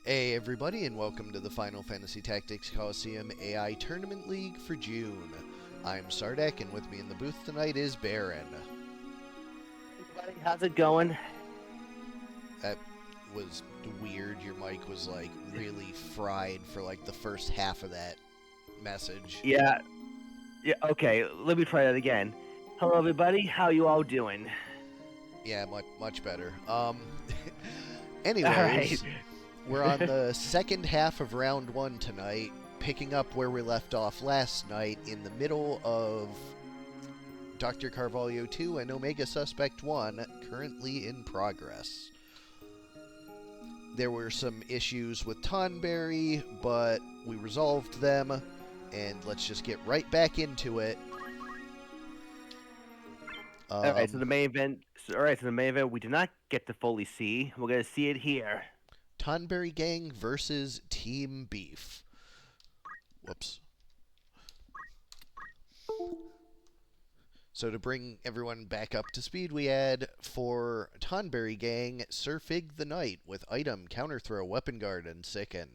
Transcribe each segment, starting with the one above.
Hey everybody, and welcome to the Final Fantasy Tactics Colosseum AI Tournament League for June. I'm Sardek, and with me in the booth tonight is Barren. Everybody, how's it going? That was weird. Your mic was like really fried for like the first half of that message. Yeah, okay, let me try that again. Hello everybody, how you all doing? Yeah, much better. Anyways, Alright. we're on the second half of round one tonight, picking up where we left off last night in the middle of DrCarvalho 2 and Omega Suspect 1, currently in progress. There were some issues with Tonberry, but we resolved them, and let's just get right back into it. Alright, so the main event we did not get to fully see. We're gonna see it here. Tonberry Gang versus Team Beef. Whoops. So to bring everyone back up to speed, we had for Tonberry Gang, Sir Fig the Knight with Item, Counter Throw, Weapon Guard, and Sicken.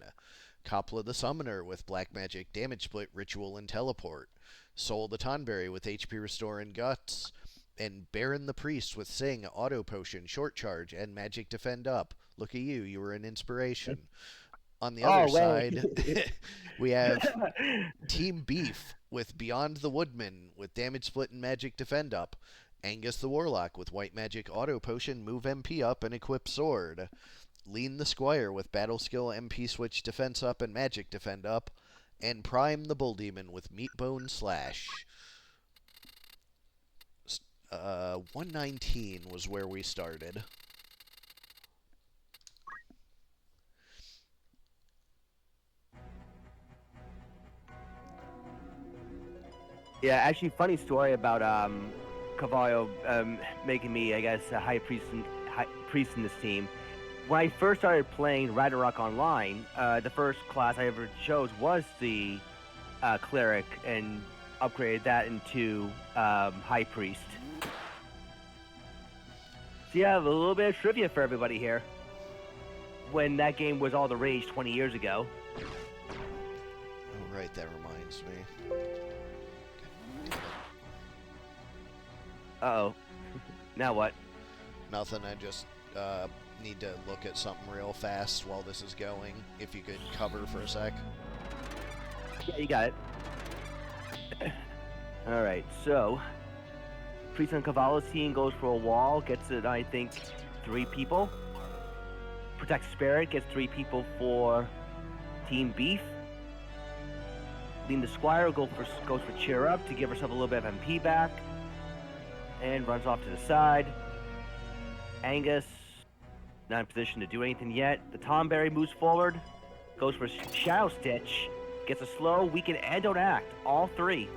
Coppola the Summoner with Black Magic, Damage Split, Ritual, and Teleport. Soul the Tonberry with HP Restore and Guts. And Barren the Priest with Sing, Auto Potion, Short Charge, and Magic Defend Up. Look at you, you were an inspiration. On the other side, we have Team Beef with Beyond the Woodman with Damage Split and Magic Defend Up. Angus the Warlock with White Magic, Auto Potion, Move MP Up, and Equip Sword. Lean the Squire with Battle Skill, MP Switch, Defense Up, and Magic Defend Up. And Prime the Bull Demon with Meatbone Slash. 119 was where we started. Yeah, actually, funny story about Carvalho making me, I guess, a high priest in this team. When I first started playing Ragnarok Online, the first class I ever chose was the cleric, and upgraded that into high priest. So yeah, a little bit of trivia for everybody here. When that game was all the rage 20 years ago. Oh, right, that reminds me. Uh-oh. Now what? Nothing, I just need to look at something real fast while this is going. If you could cover for a sec. Yeah, you got it. Alright, so Priest on Carvalho's team goes for a wall, gets it, I think, 3 people. Protect Spirit gets 3 people for Team Beef. Lean the Squire goes for Cheer Up to give herself a little bit of MP back. And runs off to the side. Angus, not in position to do anything yet. The Tonberry moves forward, goes for Shadow Stitch, gets a slow, weaken, and don't act. All 3.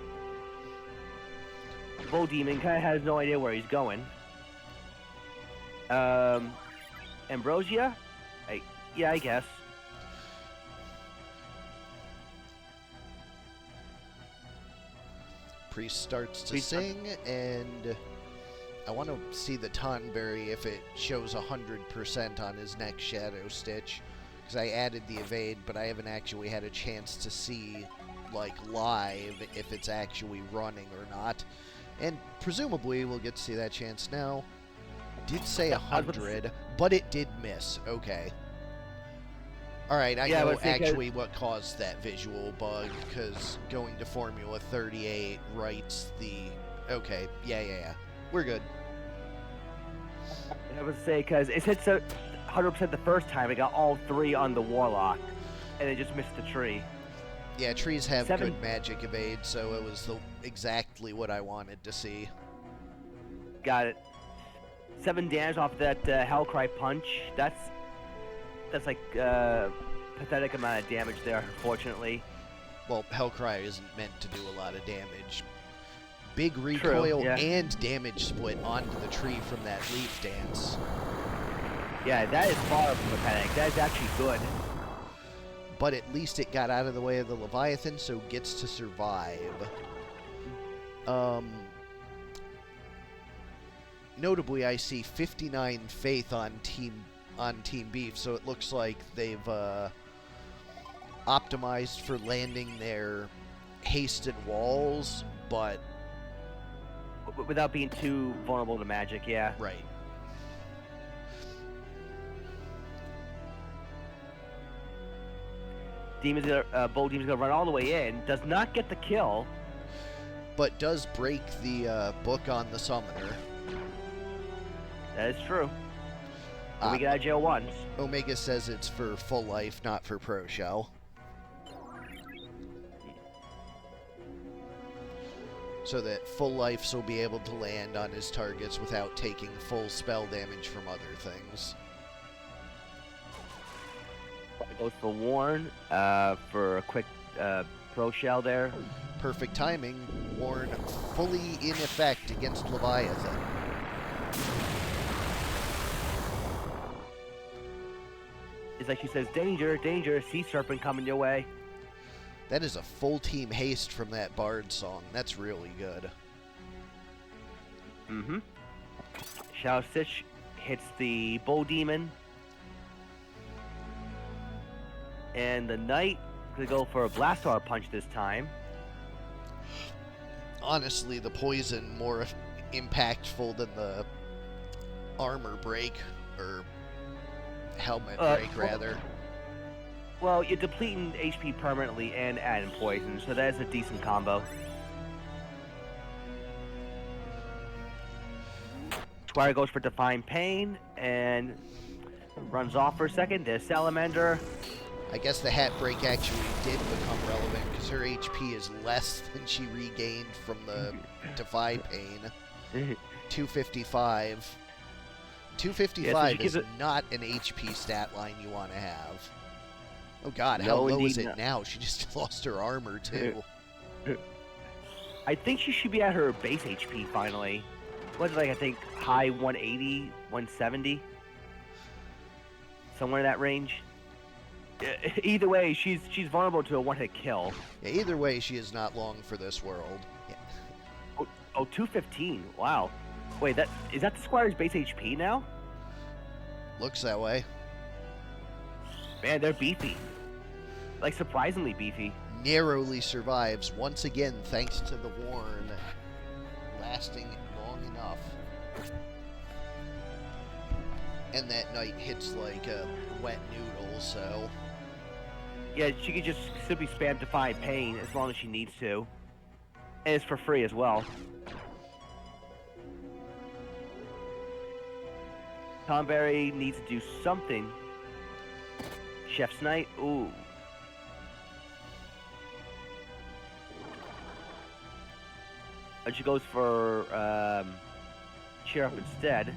Bull Demon kind of has no idea where he's going. Ambrosia? Yeah, I guess. Priest starts to sing, and I want to see the Tonberry if it shows 100% on his next Shadow Stitch, because I added the evade, but I haven't actually had a chance to see, like, live if it's actually running or not. And presumably we'll get to see that chance now. Did say 100, but it did miss. Okay. Alright, I know actually what caused that visual bug, because going to Formula 38 writes the... Okay, yeah. We're good. I would say, because it hit 100% the first time, it got all 3 on the Warlock, and it just missed the tree. Yeah, trees have good magic evade, so it was exactly what I wanted to see. Got it. 7 damage off that Hellcry punch. That's like pathetic amount of damage there, unfortunately. Well, Hellcry isn't meant to do a lot of damage. Big recoil and damage split onto the tree from that leaf dance. Yeah, that is far from pathetic. That is actually good. But at least it got out of the way of the Leviathan, so gets to survive. Notably, I see 59 faith on Team on Team Beef, so it looks like they've optimized for landing their hasted walls, but without being too vulnerable to magic, yeah. right. Bull Demon's gonna run all the way in, does not get the kill. But does break the book on the summoner. That is true. We get out of jail once. Omega says it's for full life, not for pro show. So that full lives will be able to land on his targets without taking full spell damage from other things. Goes for Warren for a quick pro shell there. Perfect timing. Warren fully in effect against Leviathan. It's like she says, danger, danger, sea serpent coming your way. That is a full team haste from that Bard song. That's really good. Mm-hmm. Shadow Stitch hits the Bull Demon. And the Knight gonna go for a Blastar Punch this time. Honestly, the poison more impactful than the armor break, or helmet break, rather. Well, you're depleting HP permanently and adding poison, so that is a decent combo. Squire goes for Define Pain and runs off for a second. There's Salamander. I guess the hat break actually did become relevant because her HP is less than she regained from the Defy Pain. 255. 255 is not an HP stat line you want to have. Oh god, how low is it now? She just lost her armor too. I think she should be at her base HP finally. What's it like, I think high 180, 170? Somewhere in that range. Either way, she's vulnerable to a one-hit kill. Yeah, either way, she is not long for this world. Yeah. Oh, 215. Wow. Wait, is that the Squire's base HP now? Looks that way. Man, they're beefy. Like, surprisingly beefy. Narrowly survives, once again, thanks to the Warren lasting long enough. And that Knight hits like a wet noodle, so... Yeah, she could just simply spam Defy Pain as long as she needs to. And it's for free as well. Tomberry needs to do something. Chef's Knight, ooh. And she goes for Cheer Up instead.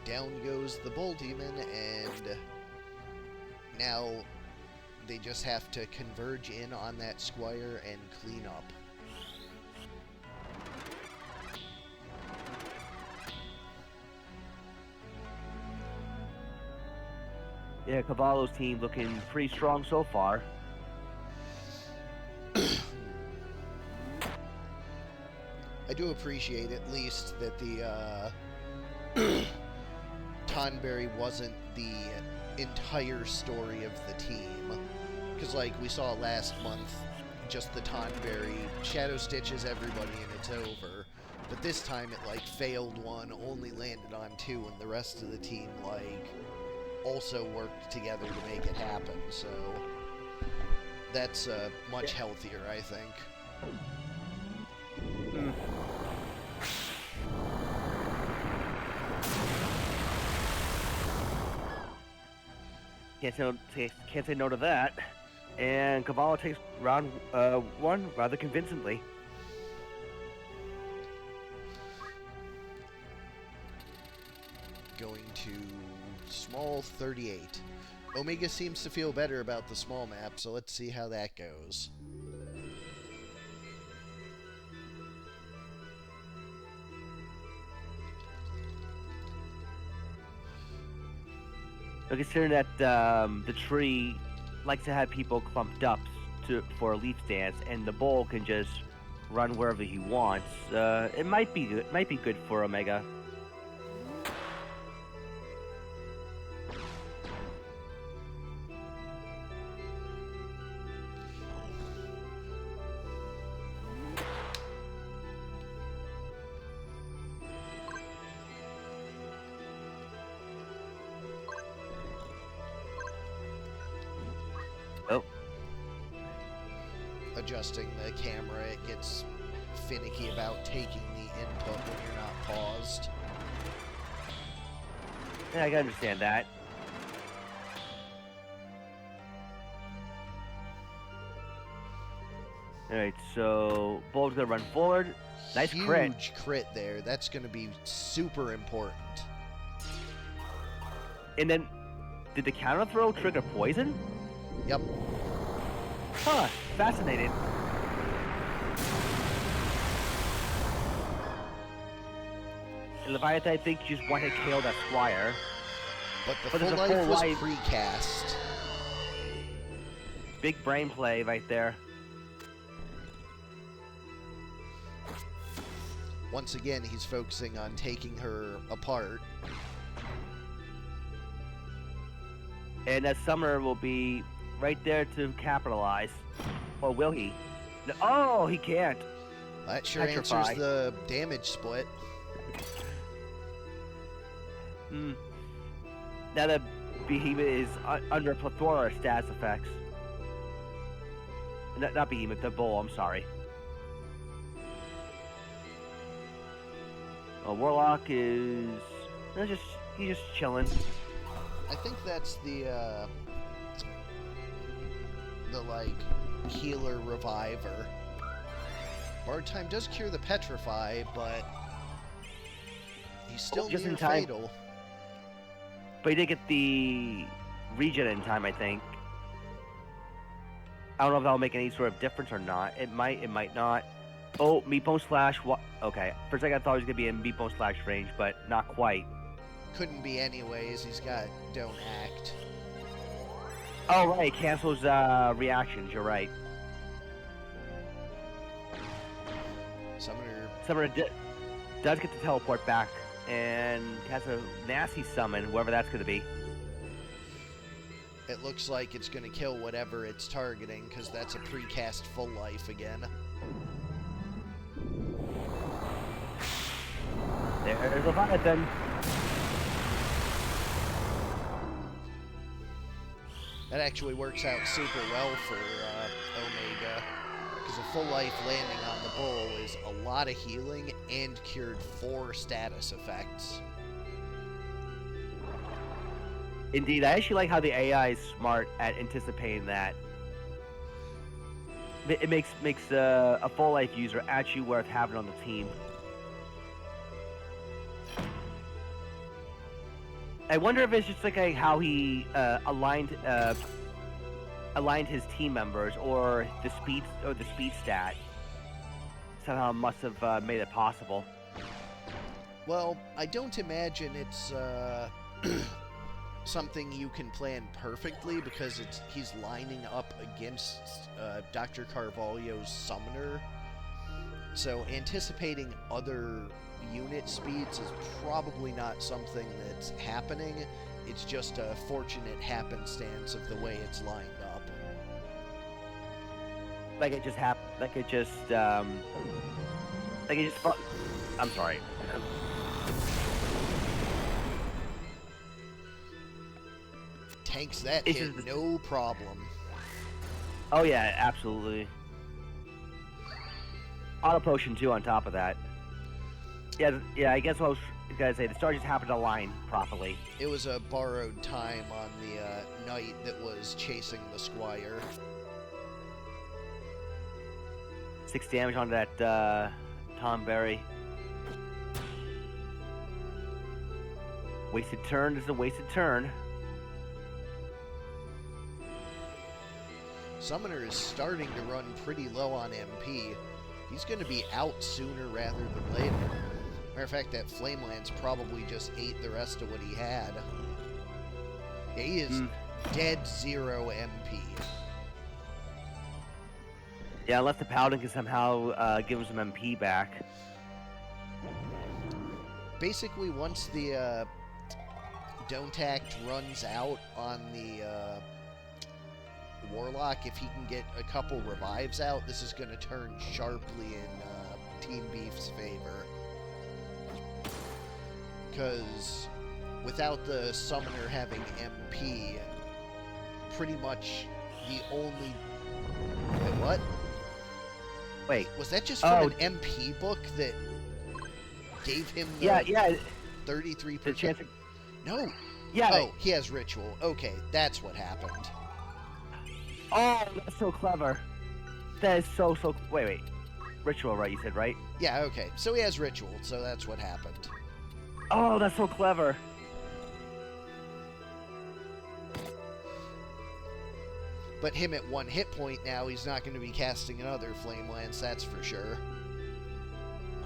Down goes the Bull Demon, and now they just have to converge in on that Squire and clean up. Yeah, Cavallo's team looking pretty strong so far. I do appreciate at least that the Tonberry wasn't the entire story of the team. Because like we saw last month, just the Tonberry Shadow Stitches everybody and it's over. But this time it like failed one, only landed on two, and the rest of the team like also worked together to make it happen. So that's much healthier, I think. Mm. Can't say no to that. And Cavallo takes round one rather convincingly. Going to small 38. Omega seems to feel better about the small map, so let's see how that goes. So considering that the tree likes to have people clumped up for a leaf dance, and the bull can just run wherever he wants. It might be good. Might be good for Omega. Oh. Adjusting the camera, it gets finicky about taking the input when you're not paused. Yeah, I can understand that. Alright, so Bull's gonna run forward. Nice crit. Huge crit there. That's going to be super important. And then, did the counter throw trigger poison? Yep. Huh, fascinating. And Leviathan, I think, just one hit KO that Squire. But the But it's full a life full was life. precast. Big brain play right there. Once again, he's focusing on taking her apart. And that Summoner will be right there to capitalize. Or will he? No, oh, he can't. That sure Petrify. answers the damage split. Hmm. Now that Behemoth is under a plethora of stats effects. Not Behemoth, the Bull, I'm sorry. Warlock is... he's just chilling. I think that's the like healer reviver. Bard time does cure the petrify, but he's still just near in time. fatal. But he did get the regen in time, I think. I don't know if that'll make any sort of difference or not. It might not. Oh, Meatbone Slash. What? Okay. For a second, I thought he was going to be in Meatbone Slash range, but not quite. Couldn't be anyways. He's got Don't Act. Oh, right. Cancels reactions. You're right. Summoner does get to teleport back and has a nasty summon, whoever that's going to be. It looks like it's going to kill whatever it's targeting, because that's a precast full life again. There's Leviathan. That actually works out super well for Omega, because a full life landing on the bull is a lot of healing and cured 4 status effects. Indeed, I actually like how the AI is smart at anticipating that. It makes a full life user actually worth having on the team. I wonder if it's just like how he aligned his team members, or the speed stat somehow must have made it possible. Well, I don't imagine it's something you can plan perfectly, because he's lining up against DrCarvalho's summoner. So anticipating other unit speeds is probably not something that's happening. It's just a fortunate happenstance of the way it's lined up. Like it just happened. I'm sorry. Tanks that It's hit, just- no problem. Oh yeah, absolutely. Auto potion too on top of that. Yeah. I guess what I was gonna say, the star just happened to align properly. It was a borrowed time on the knight that was chasing the squire. 6 damage on that Tom Berry. Wasted turn is a wasted turn. Summoner is starting to run pretty low on MP. He's going to be out sooner rather than later. Matter of fact, that Flamelands probably just ate the rest of what he had. Yeah, he is dead 0 MP. Yeah, unless the Paladin can somehow give him some MP back. Basically, once the Don't Act runs out on the Warlock, if he can get a couple revives out, this is going to turn sharply in Team Beef's favor. Because without the Summoner having MP, pretty much the only... Wait, what? Wait. Was that just from an MP book that gave him the 33%? The chance of... No. Yeah. Oh, he has Ritual. Okay, that's what happened. Oh, that's so clever. That is so... Wait. Ritual, right? You said, right? Yeah, okay. So he has Ritual, so that's what happened. Oh, that's so clever. But him at 1 hit point now, he's not going to be casting another Flame Lance, that's for sure.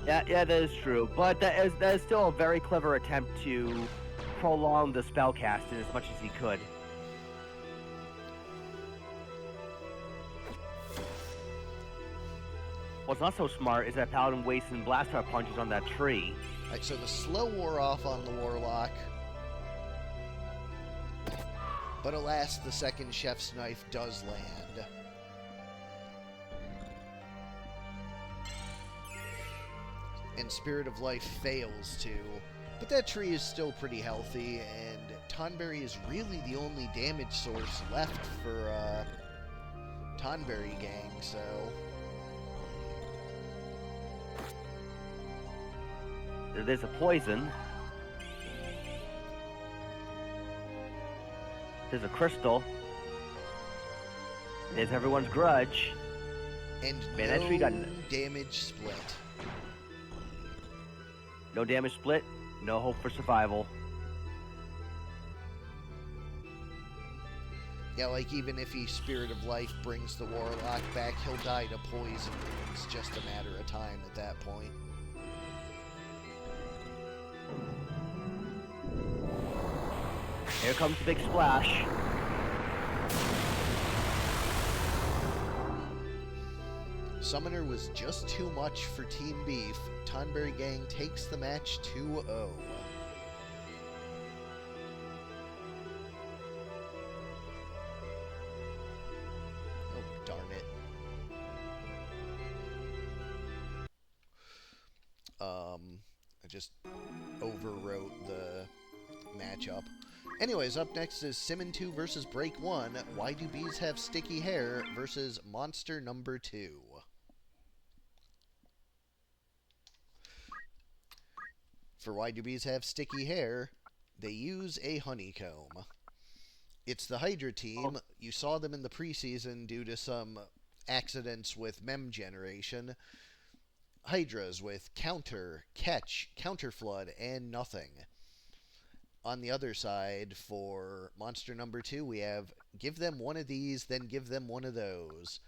Yeah, that is true. But that is still a very clever attempt to prolong the spell casting as much as he could. What's not so smart is that Paladin wasting Blaster punches on that tree. Alright, so the slow wore off on the Warlock. But alas, the second Chef's Knife does land. And Spirit of Life fails to. But that tree is still pretty healthy, and Tonberry is really the only damage source left for Tonberry Gang, so... There's a poison. There's a crystal. There's everyone's grudge. And Man, no that tree got damage split. No damage split, no hope for survival. Yeah, like even if he Spirit of Life brings the Warlock back, he'll die to poison. It's just a matter of time at that point. Here comes the big splash. Summoner was just too much for Team Beef. Tonberry Gang takes the match 2-0. Oh, darn it. I just overwrote the matchup. Anyways, up next is Simmon 2 versus Break 1. Why Do Bees Have Sticky Hair versus Monster Number 2. For Why Do Bees Have Sticky Hair, they use a honeycomb. It's the Hydra team. You saw them in the preseason due to some accidents with mem generation. Hydras with Counter, Catch, Counterflood, and Nothing. On the other side, for Monster Number 2, we have give them one of these, then give them one of those.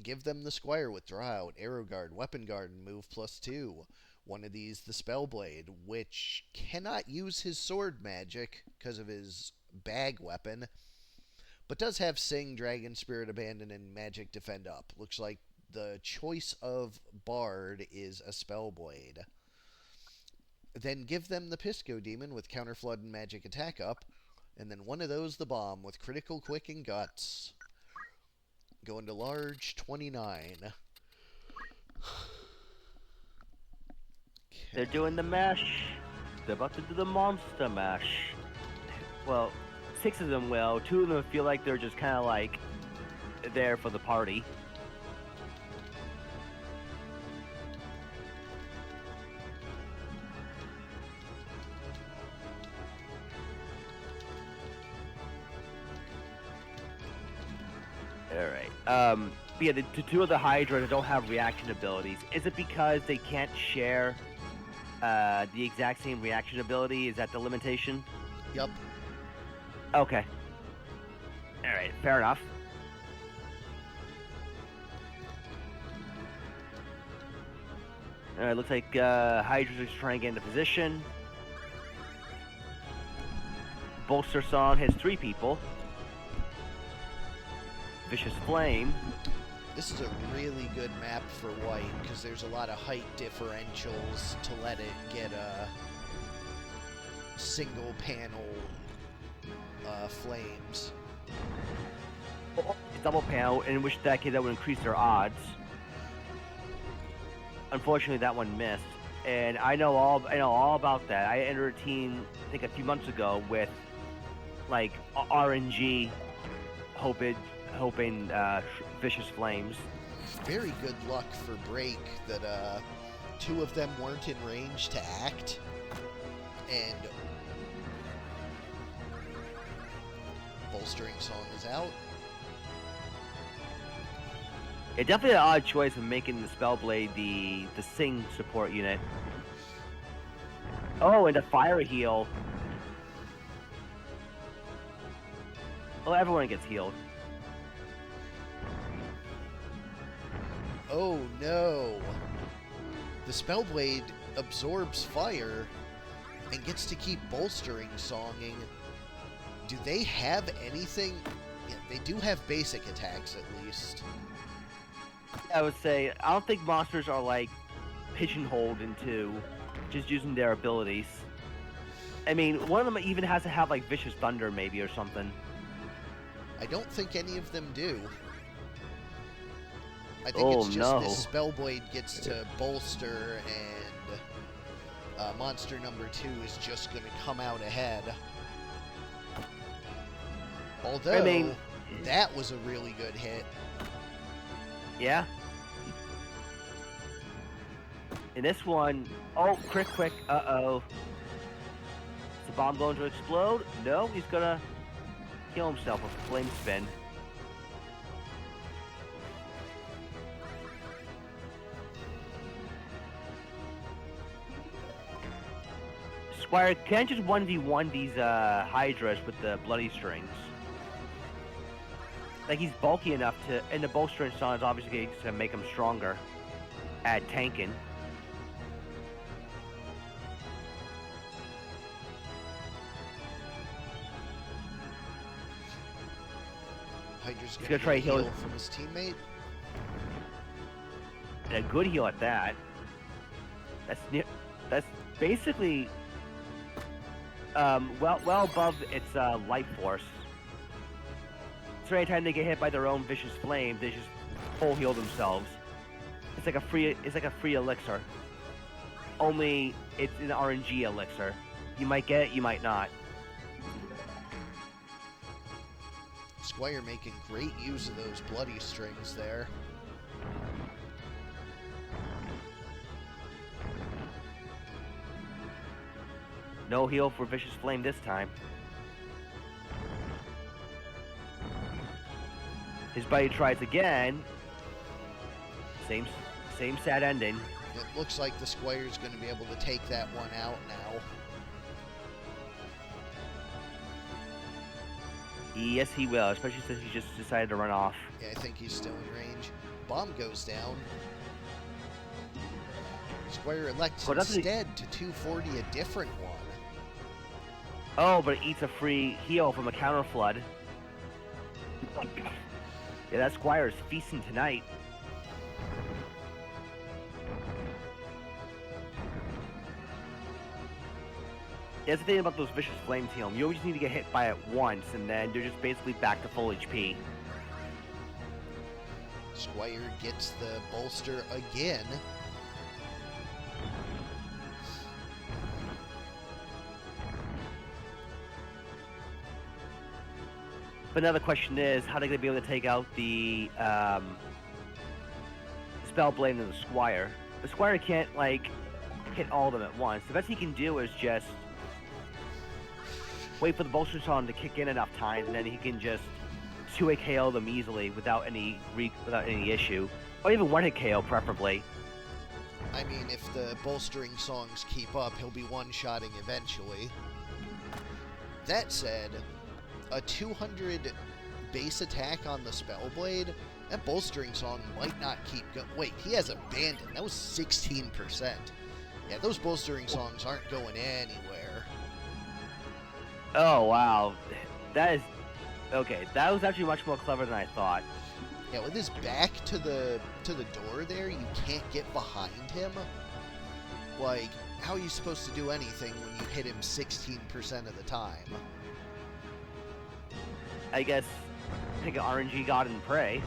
Give them the Squire with Draw Out, Arrow Guard, Weapon Guard, and Move +2. One of these, the Spellblade, which cannot use his sword magic because of his bag weapon, but does have Sing, Dragon, Spirit Abandon, and Magic Defend Up. Looks like the choice of Bard is a Spellblade. Then give them the Pisco Demon with Counterflood and Magic Attack Up, and then one of those, the Bomb, with Critical, Quick, and Guts. Going to large, 29. They're doing the mash. They're about to do the monster mash. Well, 6 of them will. 2 of them feel like they're just kind of like there for the party. Alright. Yeah, the 2 of the Hydra don't have reaction abilities. Is it because they can't share the exact same reaction ability? Is that the limitation? Yup. Okay. Alright, fair enough. Alright, looks like Hydra's is trying to get into position. Bolster Song has 3 people. Vicious Flame. This is a really good map for white because there's a lot of height differentials to let it get a single panel flames. Double panel, in which that would increase their odds. Unfortunately, that one missed, and I know all about that. I entered a team, I think a few months ago, with like RNG, hoping vicious flames. Very good luck for break that two of them weren't in range to act, and bolstering song is out. Yeah, definitely an odd choice of making the Spellblade the Sing support unit. Oh, and a fire heal. Oh, everyone gets healed. Oh no! The Spellblade absorbs fire and gets to keep bolstering songing. Do they have anything? Yeah, they do have basic attacks at least. I would say, I don't think monsters are like pigeonholed into just using their abilities. I mean, one of them even has to have like Vicious Thunder maybe or something. I don't think any of them do. I think it's just this Spellblade gets to bolster and monster number 2 is just going to come out ahead. Although, I mean, that was a really good hit. Yeah. In this one, oh, quick, uh-oh. Is the bomb going to explode? No, he's gonna kill himself with a flame spin. Squire can't just 1v1 these Hydras with the bloody strings. Like, he's bulky enough to, and the bolstering song is obviously going to make him stronger at tanking. Hydra's gonna try to heal from his teammate. And a good heal at that. That's basically well above its life force. So anytime they get hit by their own vicious flame, they just full heal themselves. It's like a free elixir. Only it's an RNG elixir. You might get it, you might not. Squire making great use of those bloody strings there. No heal for Vicious Flame this time. His buddy tries again. Same sad ending. It looks like the Squire's going to be able to take that one out now. Yes, he will, especially since he just decided to run off. Yeah, I think he's still in range. Bomb goes down. Squire elects instead to 240 a different one. Oh, but it eats a free heal from a counter flood. Yeah, that Squire is feasting tonight. That's the thing about those Vicious Flames heal. You always need to get hit by it once, and then they're just basically back to full HP. Squire gets the bolster again. But now the question is, how are they going to be able to take out the Spellblade and the Squire? The Squire can't, like, hit all of them at once. The best he can do is just wait for the bolster song to kick in enough times, and then he can just 2-hit KO them easily without any issue. Or even 1-hit KO, preferably. I mean, if the bolstering songs keep up, he'll be one-shotting eventually. That said, a 200 base attack on the Spellblade, that bolstering song might not keep going. Wait, he has Abandon. That was 16%. Yeah, those bolstering songs aren't going anywhere. Oh, wow. That is... Okay, that was actually much more clever than I thought. Yeah, with his back to the door there, you can't get behind him. Like, how are you supposed to do anything when you hit him 16% of the time? I guess take an RNG God and pray.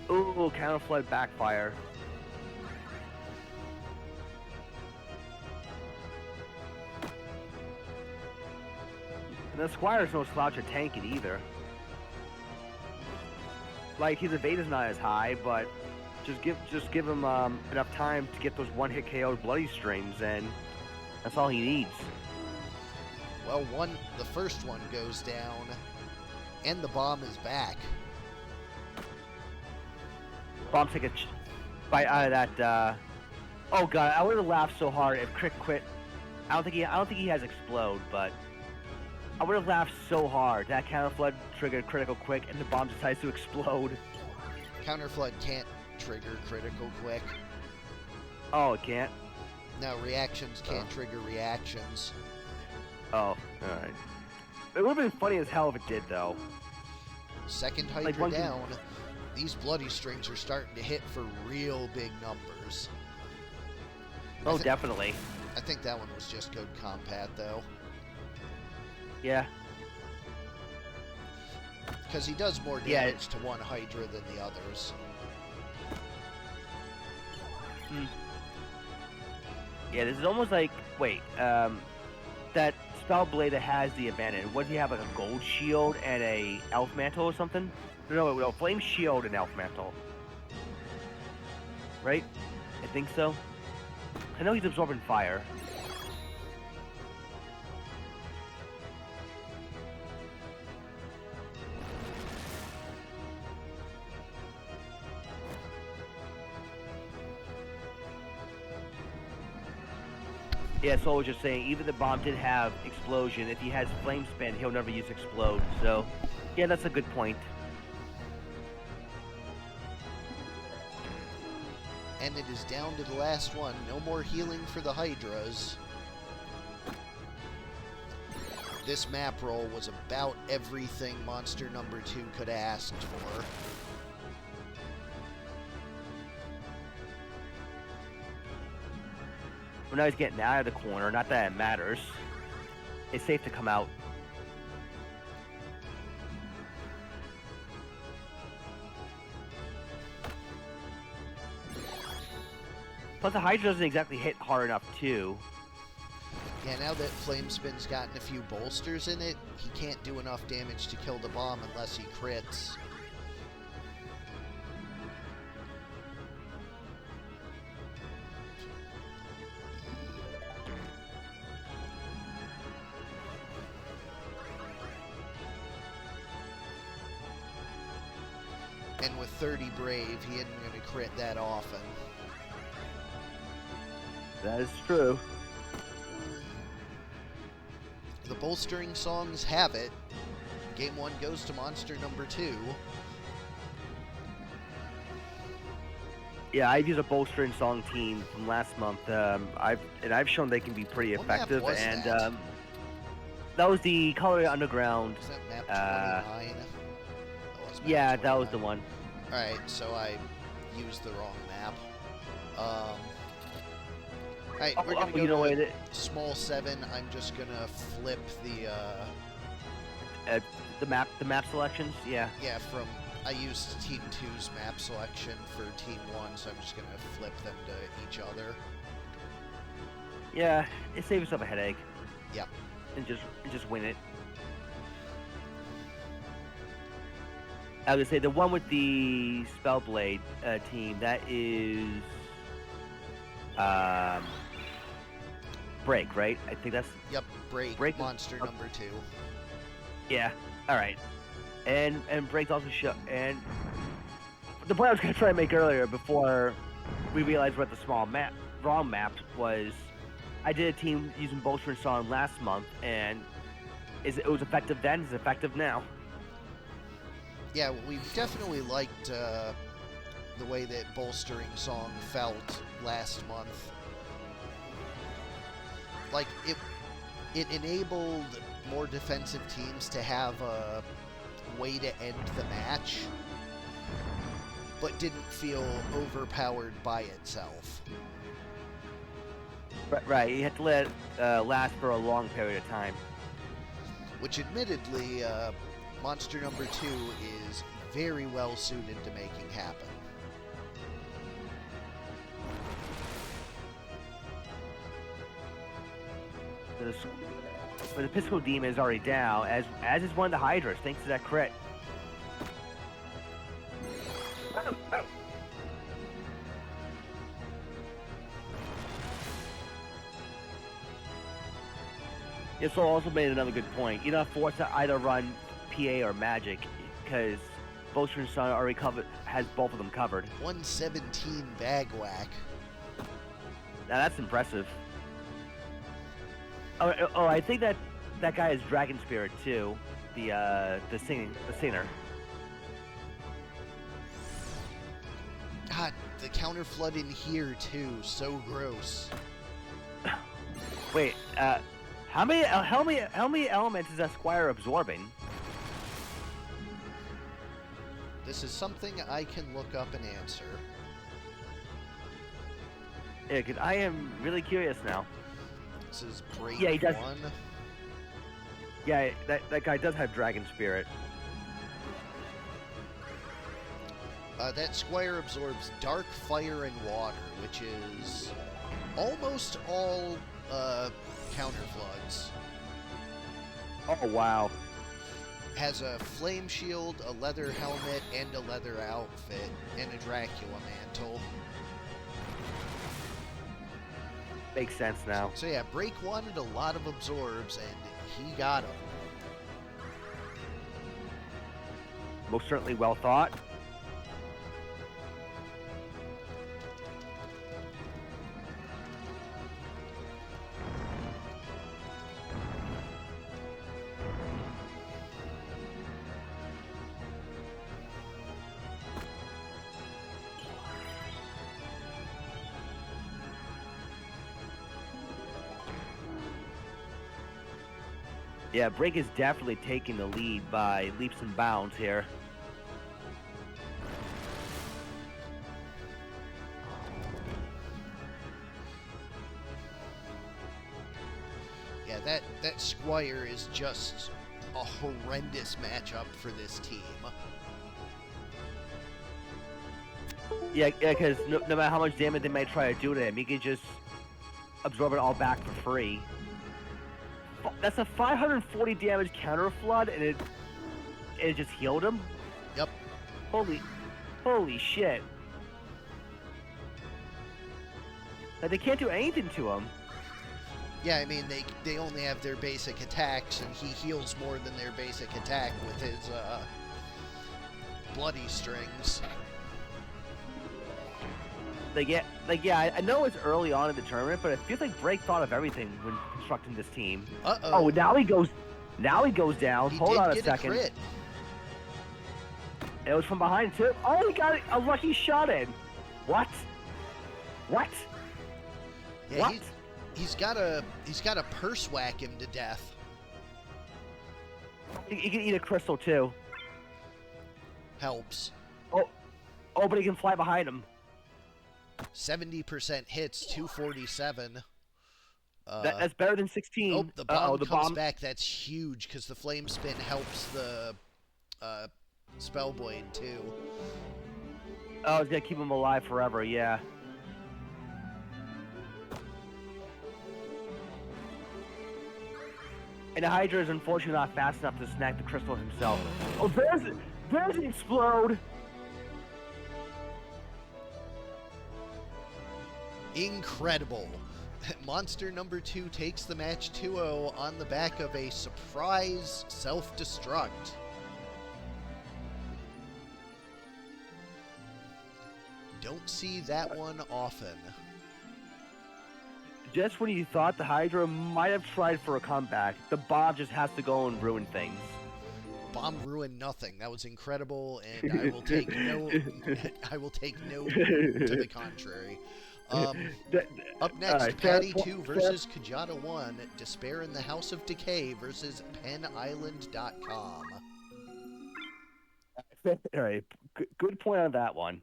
Ooh, counter flood backfire. And the Squire's no slouch at tanking either. Like, his evade is not as high, but just give him enough time to get those one-hit KO bloody strings, and that's all he needs. Well, the first one goes down, and the bomb is back. Bomb take a bite out of that. Oh god, I would have laughed so hard if Crick quit. I don't think he has explode, but I would have laughed so hard. That counter flood triggered critical quick, and the bomb decides to explode. Counter flood can't trigger critical quick. Oh, it can't? No, reactions can't trigger reactions. Oh, alright. It would have been funny as hell if it did, though. Second Hydra down. These bloody strings are starting to hit for real big numbers. Oh, definitely. I think that one was just code compat, though. Yeah. Because he does more damage to one Hydra than the others. Hmm. Yeah, this is almost like... Wait, that spell blade that has the advantage, what does he have, like a gold shield and a elf mantle or something? No, flame shield and elf mantle. Right? I think so. I know he's absorbing fire. Yeah, so I was just saying, even the bomb did have explosion. If he has flame spin, he'll never use explode. So, yeah, that's a good point. And it is down to the last one. No more healing for the Hydras. This map roll was about everything monster number 2 could ask for. Well, now he's getting out of the corner. Not that it matters. It's safe to come out. Plus, the Hydra doesn't exactly hit hard enough, too. Yeah, now that Flame Spin's gotten a few bolsters in it, he can't do enough damage to kill the bomb unless he crits. And with 30 Brave, he isn't going to crit that often. That is true. The bolstering songs have it. Game 1 goes to monster number 2. Yeah, I've used a bolstering song team from last month. I've shown they can be pretty effective. What map was that? That was the Colorado Underground. Was that map 29? Yeah, that was the one. Alright, so I used the wrong map. Alright, we're gonna go to small 7. I'm just gonna flip the map selections. Yeah. Yeah, I used Team 2's map selection for Team 1, so I'm just gonna flip them to each other. Yeah, it saves yourself a headache. Yep. And just win it. I was gonna say the one with the Spellblade team, that is Break, right? I think that's Break monster number 2. Yeah. All right. And Break's also and the point I was gonna try to make earlier before we realized what the wrong map was. I did a team using Bolstering Song last month, and it was effective then. It's effective now. Yeah, we definitely liked the way that Bolstering Song felt last month. Like, it enabled more defensive teams to have a way to end the match, but didn't feel overpowered by itself. Right, you have to let it last for a long period of time. Which admittedly, monster number 2 is very well suited to making happen. But the Pisco Demon is already down, as is one of the Hydras, thanks to that crit. This also made another good point. You're not forced to either run PA or Magic, because Bolster and Sun already has both of them covered. 117 bag whack. Now that's impressive. Oh, I think that guy is Dragon Spirit too. The singer. God, the counter flood in here too, so gross. Wait, how many elements is Esquire absorbing? This is something I can look up and answer. Yeah, because I am really curious now. This is break he does. 1. Yeah, that guy does have Dragon Spirit. That Squire absorbs dark, fire, and water, which is almost all counter floods. Oh, wow. Has a flame shield, a leather helmet, and a leather outfit, and a Dracula mantle. Makes sense now. So yeah, break 1 and a lot of absorbs, and he got him. Most certainly well thought. Yeah, Break is definitely taking the lead by leaps and bounds here. Yeah, that Squire is just a horrendous matchup for this team. Yeah, because no matter how much damage they might try to do to him, he can just absorb it all back for free. That's a 540 damage counter flood, and it just healed him. Yep. Holy shit! Like, they can't do anything to him. Yeah, I mean they only have their basic attacks, and he heals more than their basic attack with his bloody strings. Yeah, I know it's early on in the tournament, but it feels like Break thought of everything when constructing this team. Uh-oh. Oh, now he goes down. Hold on a second. Crit. It was from behind too. Oh, he got a lucky shot in. What? Yeah, what? He's got a purse whack him to death. He can eat a crystal too. Helps. Oh, but he can fly behind him. 70% hits, 247. That's better than 16. Oh, the bomb comes back. That's huge because the flame spin helps the Spellblade too. Oh, it's gonna keep him alive forever. Yeah. And the Hydra is unfortunately not fast enough to snack the crystal himself. Oh, there's an explode. Incredible. Monster number 2 takes the match 2-0 on the back of a surprise self-destruct. Don't see that one often. Just when you thought the Hydra might have tried for a comeback, the bomb just has to go and ruin things. Bomb ruined nothing. That was incredible, and I will take no to the contrary. D- Up next, Alright, fair Paddy po- 2 versus Kjata 1, Despair in the House of Decay versus PennIsland.com. Alright, good point on that one.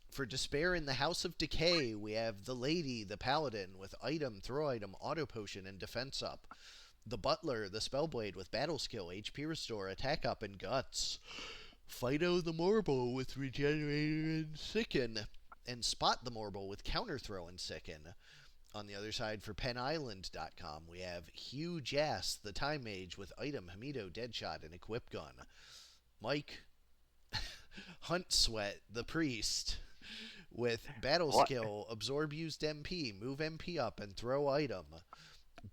For Despair in the House of Decay, we have the Lady, the Paladin, with item, throw item, auto potion, and defense up. The Butler, the Spellblade, with battle skill, HP restore, attack up, and guts. Fido the Morble with regenerator and sicken. And Spot the Morble with counter throw and sicken. On the other side, for PennIsland.com, we have Hugh Jass, the Time Mage, with item, Hamido, Deadshot, and equip gun. Mike Hunt Sweat, the Priest, with battle skill, absorb used MP, move MP up, and throw item.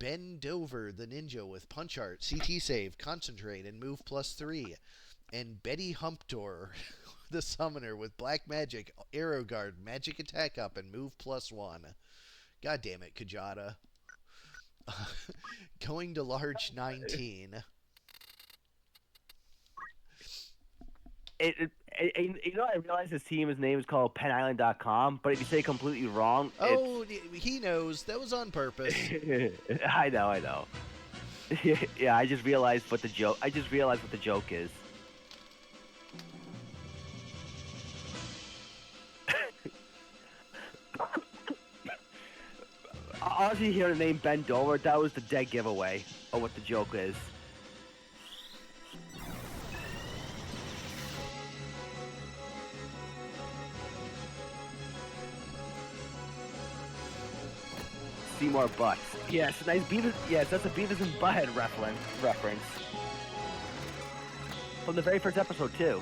Ben Dover, the Ninja, with punch art, CT save, concentrate, and move +3. And Betty Humptor, the Summoner, with black magic, arrow guard, magic attack up, and move +1. God damn it, Kjata. Going to large 19. You know, I realize his team's name is called PennIsland.com, but if you say it completely wrong, Oh, he knows. That was on purpose. I know. Yeah, I just realized what the joke is. Honestly, hearing the name Ben Dover, that was the dead giveaway of what the joke is. Seymour Butts. Yes, nice Beavis. Yes, that's a Beavis and Butthead reference. From the very first episode, too.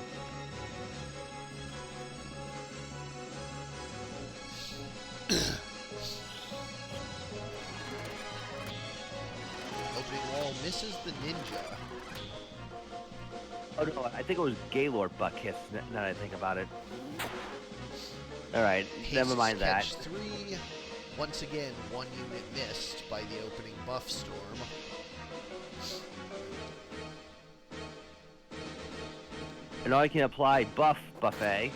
Opening wall misses the Ninja. Oh no, I think it was Gaylord Buttkiss, now that I think about it. Alright, never mind that. Catch 3. Once again, one unit missed by the opening buff storm. And now I can apply buff buffet.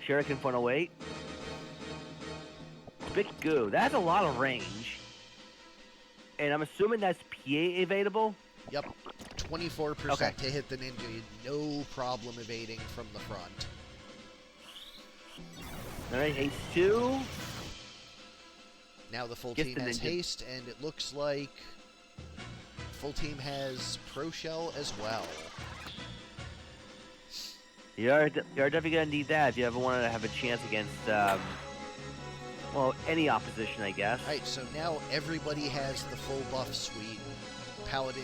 Shuriken 108. Big goo. That has a lot of range. And I'm assuming that's PA evadable? Yep. 24% Okay. to hit the Ninja. No problem evading from the front. Alright, haste 2. Now the full Gets team the has Ninja. haste, and it looks like full team has Pro Shell as well. You're definitely going to need that if you ever want to have a chance against, well, any opposition, I guess. Alright, so now everybody has the full buff suite. Paladin.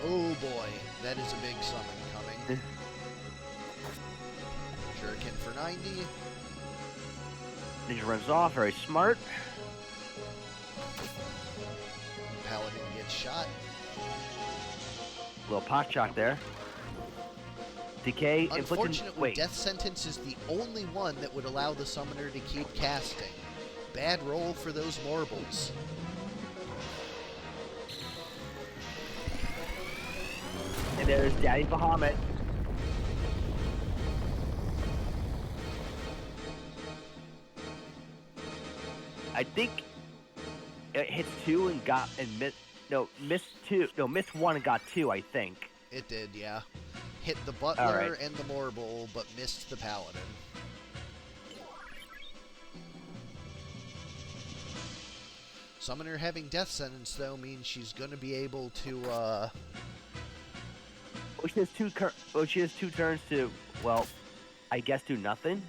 Oh boy, that is a big summon coming. Shuriken for 90. Ninja runs off, very smart. Paladin gets shot. Little pot shot there. Decay, inflicted. Unfortunately, Wait. Death Sentence is the only one that would allow the summoner to keep casting. Bad roll for those Morbles. And there's Daddy Bahamut. I think it hits 2 and got missed 2. No, missed 1 and got 2. I think. It did, yeah. Hit the Butler Alright. and the Morble, but missed the Paladin. Summoner having Death Sentence, though, means she's going to be able to, Well, she has 2 turns to, well, I guess do nothing.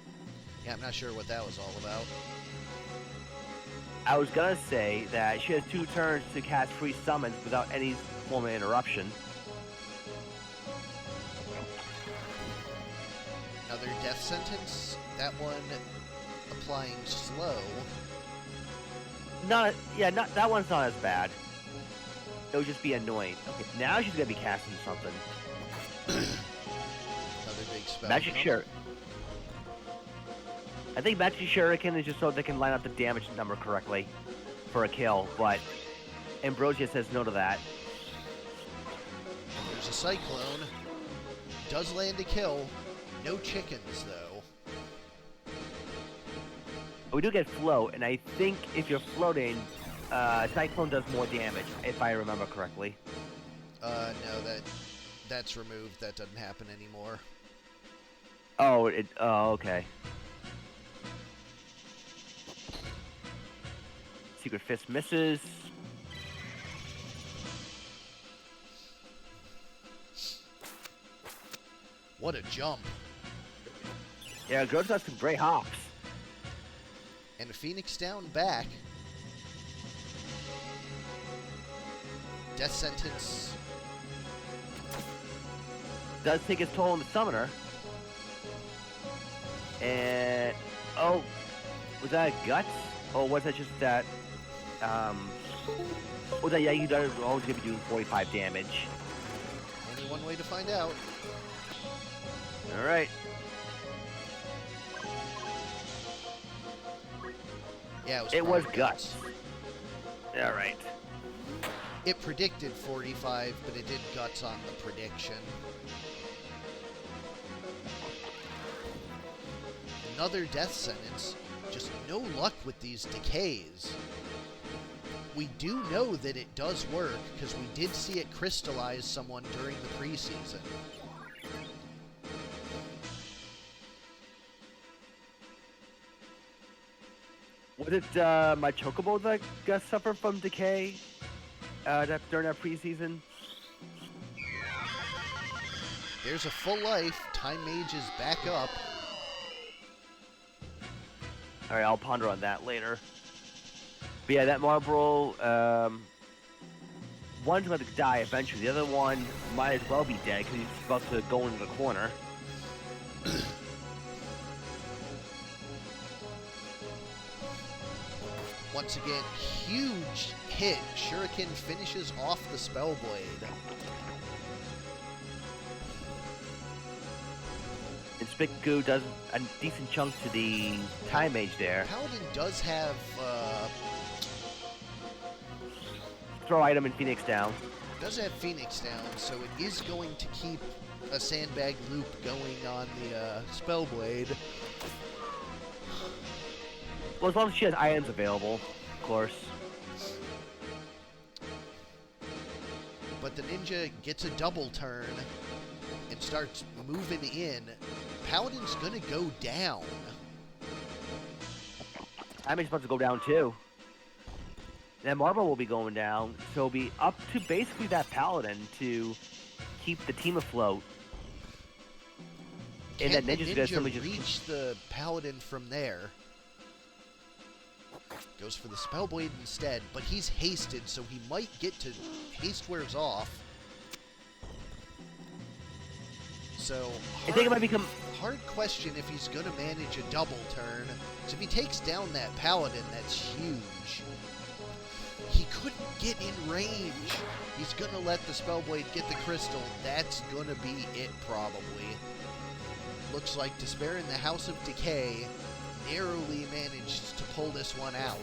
Yeah, I'm not sure what that was all about. I was gonna say that she has 2 turns to cast free summons without any form of interruption. Another Death Sentence. That one applying slow. That one's not as bad. It would just be annoying. Okay, now she's gonna be casting something. Another big spell. Magic coming. Shuriken. I think Magic Shuriken is just so they can line up the damage number correctly for a kill, but Ambrosia says no to that. There's a Cyclone. Does land a kill. No chickens, though. We do get float, and I think if you're floating, Cyclone does more damage, if I remember correctly. No, that's removed. That doesn't happen anymore. Oh, okay. Secret Fist misses. What a jump. Yeah, Grove's got some great hops. And a Phoenix down back. Death sentence. Does take its toll on the summoner. And oh, was that guts? Or was that just that? Was that Yagi Gun is always gonna be doing 45 damage? Only one way to find out. All right. Yeah, It was probably guts. All right. It predicted 45, but it did guts on the prediction. Another death sentence. Just no luck with these decays. We do know that it does work, because we did see it crystallize someone during the preseason. Was it my Chocobo that got suffered from decay during that preseason? There's a full life. Time Mage is back up. All right, I'll ponder on that later. But yeah, that Marlboro, one's about to die eventually. The other one might as well be dead because he's about to go into the corner. Once again, huge hit. Shuriken finishes off the Spellblade. And Spiku does a decent chunk to the Time Mage there. Paladin does have, Throw item and Phoenix down. Phoenix down, so it is going to keep a sandbag loop going on the Spellblade. Well, as long as she has items available, of course. But the ninja gets a double turn and starts moving in. Paladin's gonna go down. Time Mage's about to go down too. Then Marble will be going down, so it'll be up to basically that Paladin to keep the team afloat. And Can that the Ninja's gonna simply ninja just reach the Paladin from there? Goes for the Spellblade instead, but he's hasted, so he might get to haste wears off. So I think it might become hard question if he's going to manage a double turn. So if he takes down that Paladin, that's huge. He couldn't get in range. He's going to let the Spellblade get the crystal. That's going to be it, probably. Looks like Despair in the House of Decay narrowly managed to pull this one out.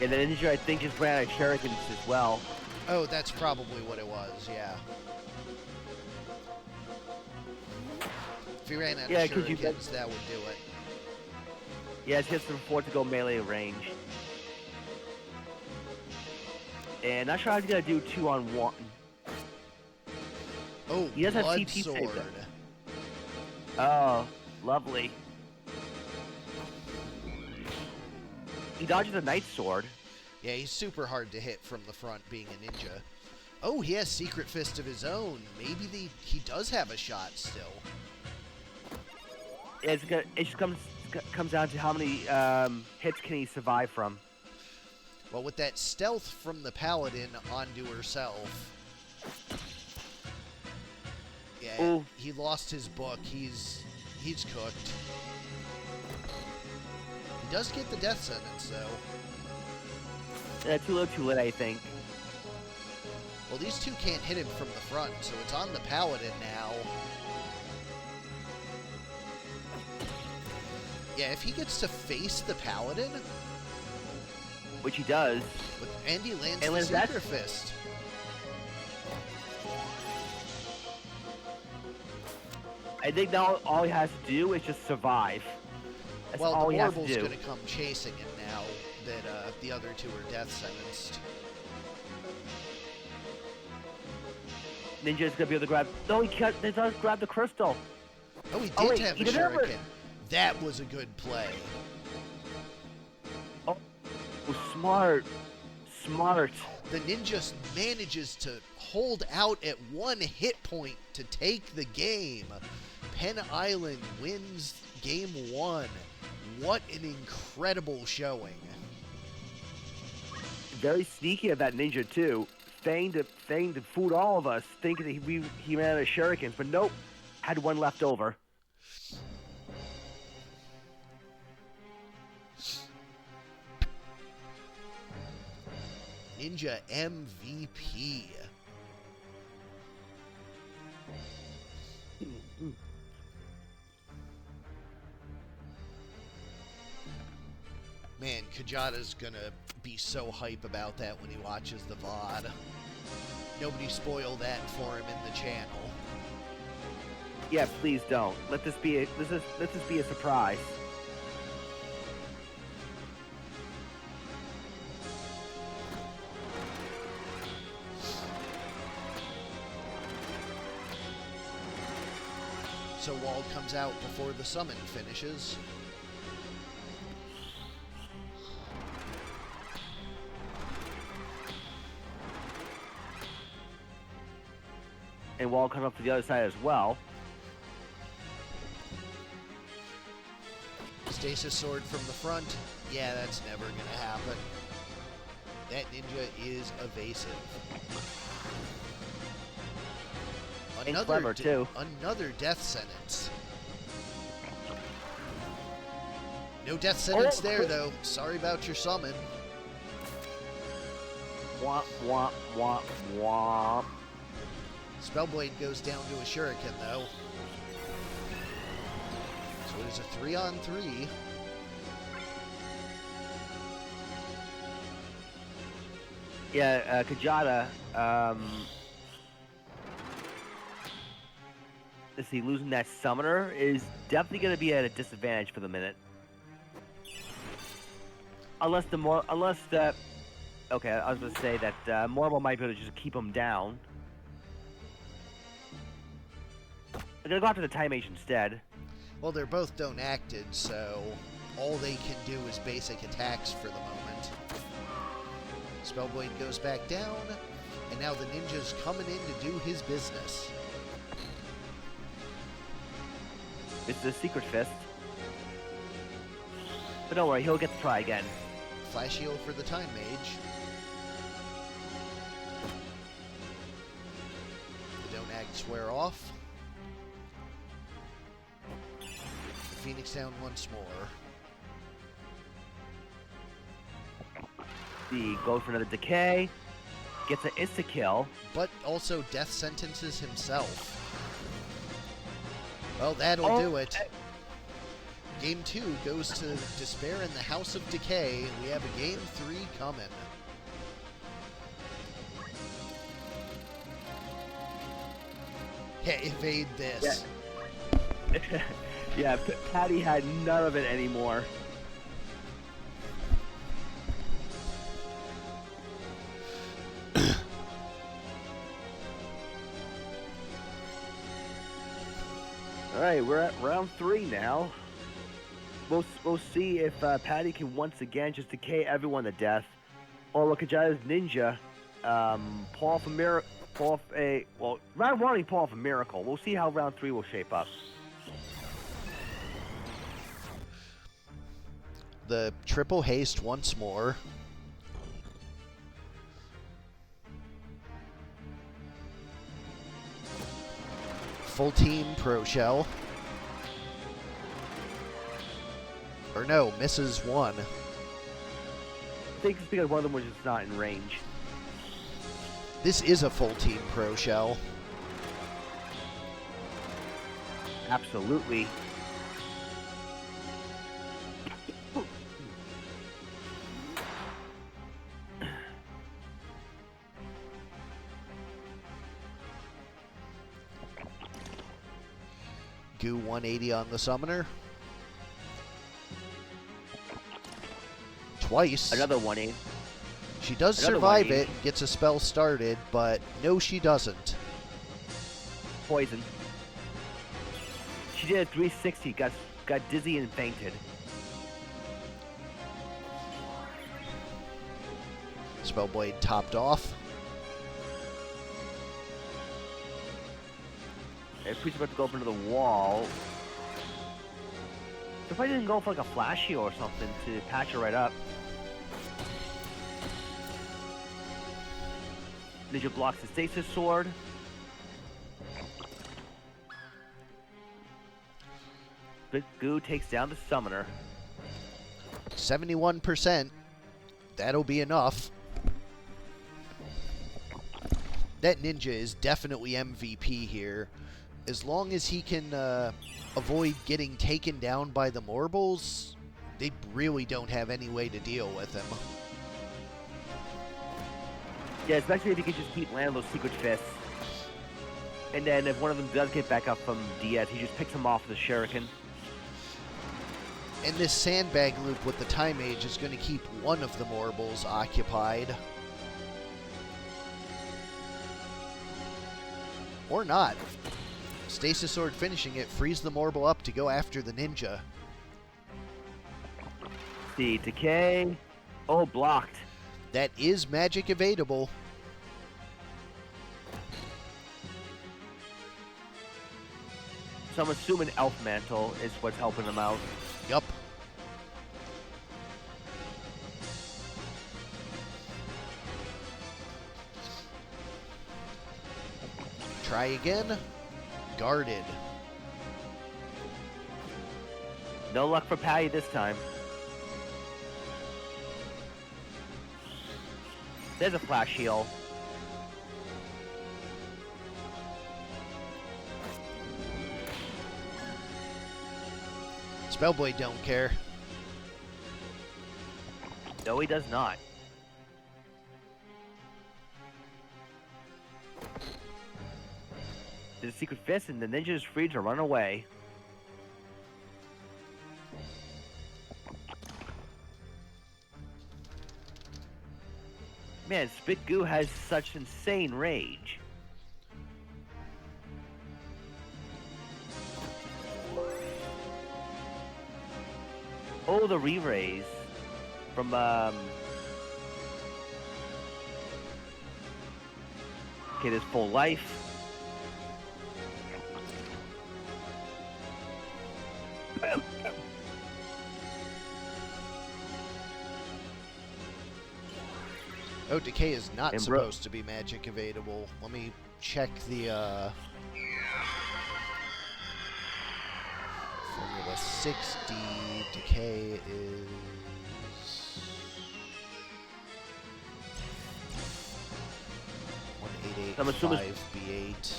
and the Ninja I think just ran out of shurikens as well. Oh, that's probably what it was, yeah. If he ran out of 'cause you shurikens, that would do it. Yeah, it's just afford to go melee range. And not sure how he's gonna do 2-on-1. Oh, He does have blood CT save, sword. Oh, lovely. He dodges a Night Sword. Yeah, he's super hard to hit from the front, being a ninja. Oh, he has Secret Fist of his own. Maybe he does have a shot still. It just comes down to how many hits can he survive from. Well, with that stealth from the Paladin onto herself. Yeah, Ooh. he lost his book. He's cooked. He does get the death sentence, though. Too little, too late, I think. Well, these two can't hit him from the front, so it's on the Paladin now. Yeah, if he gets to face the Paladin, Which he does. and he lands And the lands that- Secret Fist. I think now all he has to do is just survive. That's Well, all the he has to Warble's do. going to come chasing him now that the other two are death sentenced. Ninja's gonna be able to grab. No, he can't. He does grab the crystal. Oh, he did Oh, wait, have he a didn't have it. shuriken. That was a good play. Oh, smart. Smart. The ninja manages to hold out at one hit point to take the game. Penn Island wins game 1. What an incredible showing. Very sneaky of that ninja too. Feigned to fool all of us, thinking that he ran out of shurikens, but nope, had one left over. Ninja MVP. Man, Kjata's gonna be so hype about that when he watches the VOD. Nobody spoil that for him in the channel. Yeah, please don't. Let this be a surprise. So Wald comes out before the summon finishes. And Wall comes up to the other side as well. Stasis sword from the front. Yeah, that's never gonna happen. That ninja is evasive. And clever too. Another death sentence. No death sentence there though. Sorry about your summon. Womp womp womp womp. Spellblade goes down to a shuriken though. So it is a 3-on-3. Yeah, Kjata, let's see, losing that summoner is definitely going to be at a disadvantage for the minute. Unless okay, I was going to say that Marble might be able to just keep him down. They're going to go after the Time Mage instead. Well, they're both don't acted, so all they can do is basic attacks for the moment. Spellblade goes back down, and now the ninja's coming in to do his business. It's the Secret Fist. But don't worry, he'll get to try again. Flash heal for the Time Mage. The don't acts wear off. The Phoenix down once more. He goes for another decay, gets an insta-kill. But also death sentences himself. Well, that'll do it. Game 2 goes to Despair in the House of Decay. We have a Game 3 coming. Yeah, evade this. Yeah, yeah, Paddy had none of it anymore. Alright, we're at round 3 now. We'll see if Paddy can once again just decay everyone to death, or Kjata's ninja pull off round 1 he pull off a miracle. We'll see how round 3 will shape up. The triple haste once more. Full team pro shell. Or no, misses one. I think it's because one of them was just not in range. This is a full team pro shell. Absolutely. Goo 180 on the summoner. Twice. Another 180. She does Another survive 180. it and gets a spell started, but no, she doesn't. Poison. She did a 360, got dizzy and fainted. Spellblade topped off. And Priest's about to go up into the wall. If I didn't go for like a flash heal or something to patch her right up. Ninja blocks the stasis sword. Big Goo takes down the summoner. 71%. That'll be enough. That ninja is definitely MVP here. As long as he can avoid getting taken down by the Morbles, they really don't have any way to deal with him. Yeah, especially if he can just keep landing those secret fists. And then if one of them does get back up from Diaz, he just picks him off with a shuriken. And this sandbag loop with the time age is going to keep one of the Morbles occupied. Or not. Stasis Sword finishing it frees the Morble up to go after the ninja. See, decay. Oh, blocked. That is magic evadable. So I'm assuming Elf Mantle is what's helping him out. Yup. Try again. Guarded. No luck for Paddy this time. There's a flash heal. Spellblade don't care. No, he does not. There's a secret fist, and the ninja is free to run away. Man, Spit Goo has such insane rage. Oh, the re-raise from okay, there's full life. Oh, decay is not And supposed to be magic evadable. Let me check the Formula 60. Decay is 188.5B8.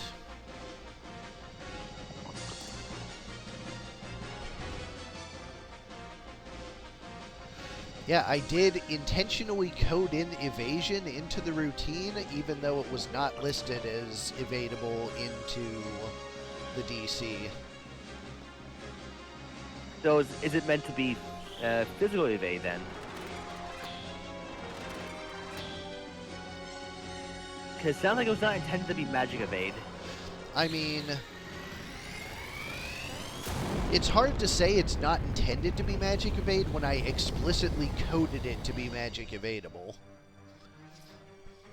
Yeah, I did intentionally code in evasion into the routine, even though it was not listed as evadable into the DC. So is it meant to be physical evade then? Because it sounds like it was not intended to be magic evade. I mean, it's hard to say it's not intended to be magic evade when I explicitly coded it to be magic evadable.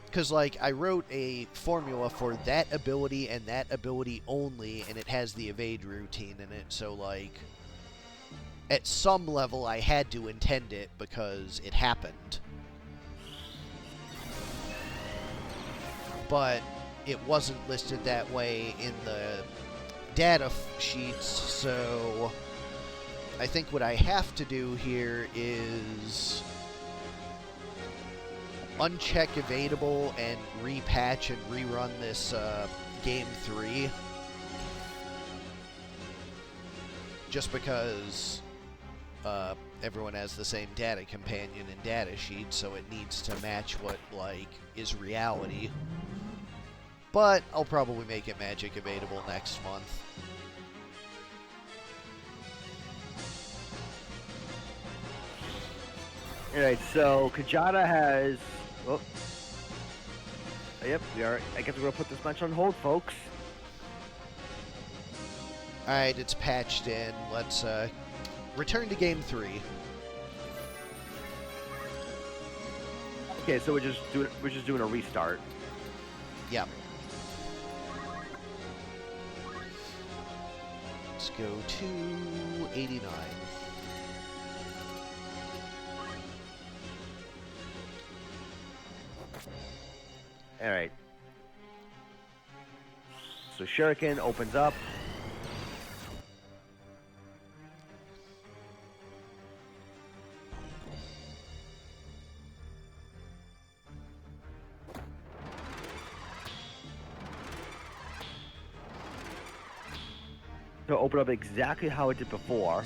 Because, like, I wrote a formula for that ability and that ability only, and it has the evade routine in it, so, like, at some level I had to intend it because it happened. But it wasn't listed that way in the data sheets, so I think what I have to do here is uncheck evadable and repatch and rerun this game 3. Just because everyone has the same data companion and data sheet, so it needs to match what, like, is reality. But I'll probably make it magic evadable next month. Alright, so Kjata has... Oh. Yep, we are. I guess we're going to put this match on hold, folks. Alright, it's patched in. Let's return to game 3. Okay, so we're just doing a restart. Yep. Let's go to 89. Alright. So Shuriken opens up. So open up exactly how it did before.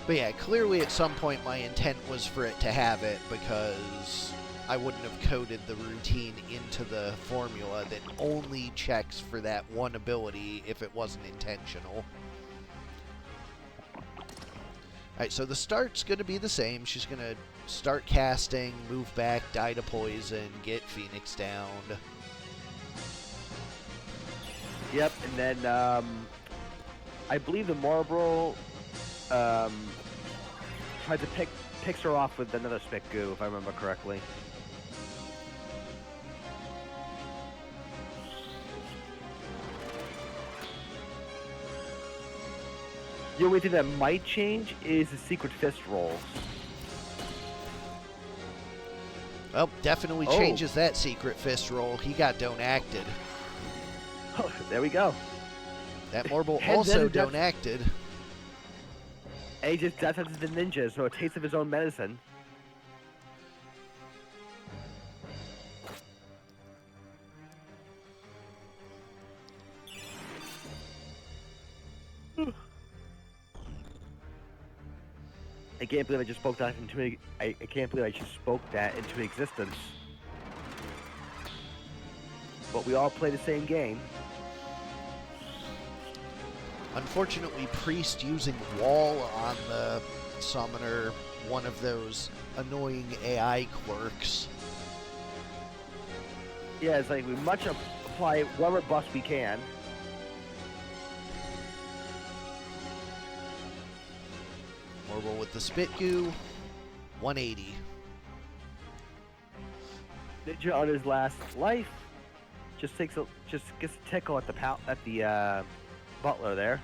But yeah, clearly at some point my intent was for it to have it, because I wouldn't have coded the routine into the formula that only checks for that one ability if it wasn't intentional. Alright, so the start's going to be the same. She's going to start casting, move back, die to poison, get Phoenix down. Yep, and then I believe the Marlboro tried to picks her off with another spit goo, if I remember correctly. The only thing that might change is the secret fist rolls. Well, definitely changes that secret fist roll. He got don't acted. Oh, there we go. That Marble And also then don't acted. And he just death hunts the ninja, so a taste of his own medicine. I can't believe I just spoke that into I can't believe I just spoke that into existence. But we all play the same game. Unfortunately, Priest using Wall on the Summoner, one of those annoying AI quirks. Yeah, it's like we much apply whatever bust we can. Marble with the Spit Goo, 180. Ninja on his last life just gets a tickle at the butler there.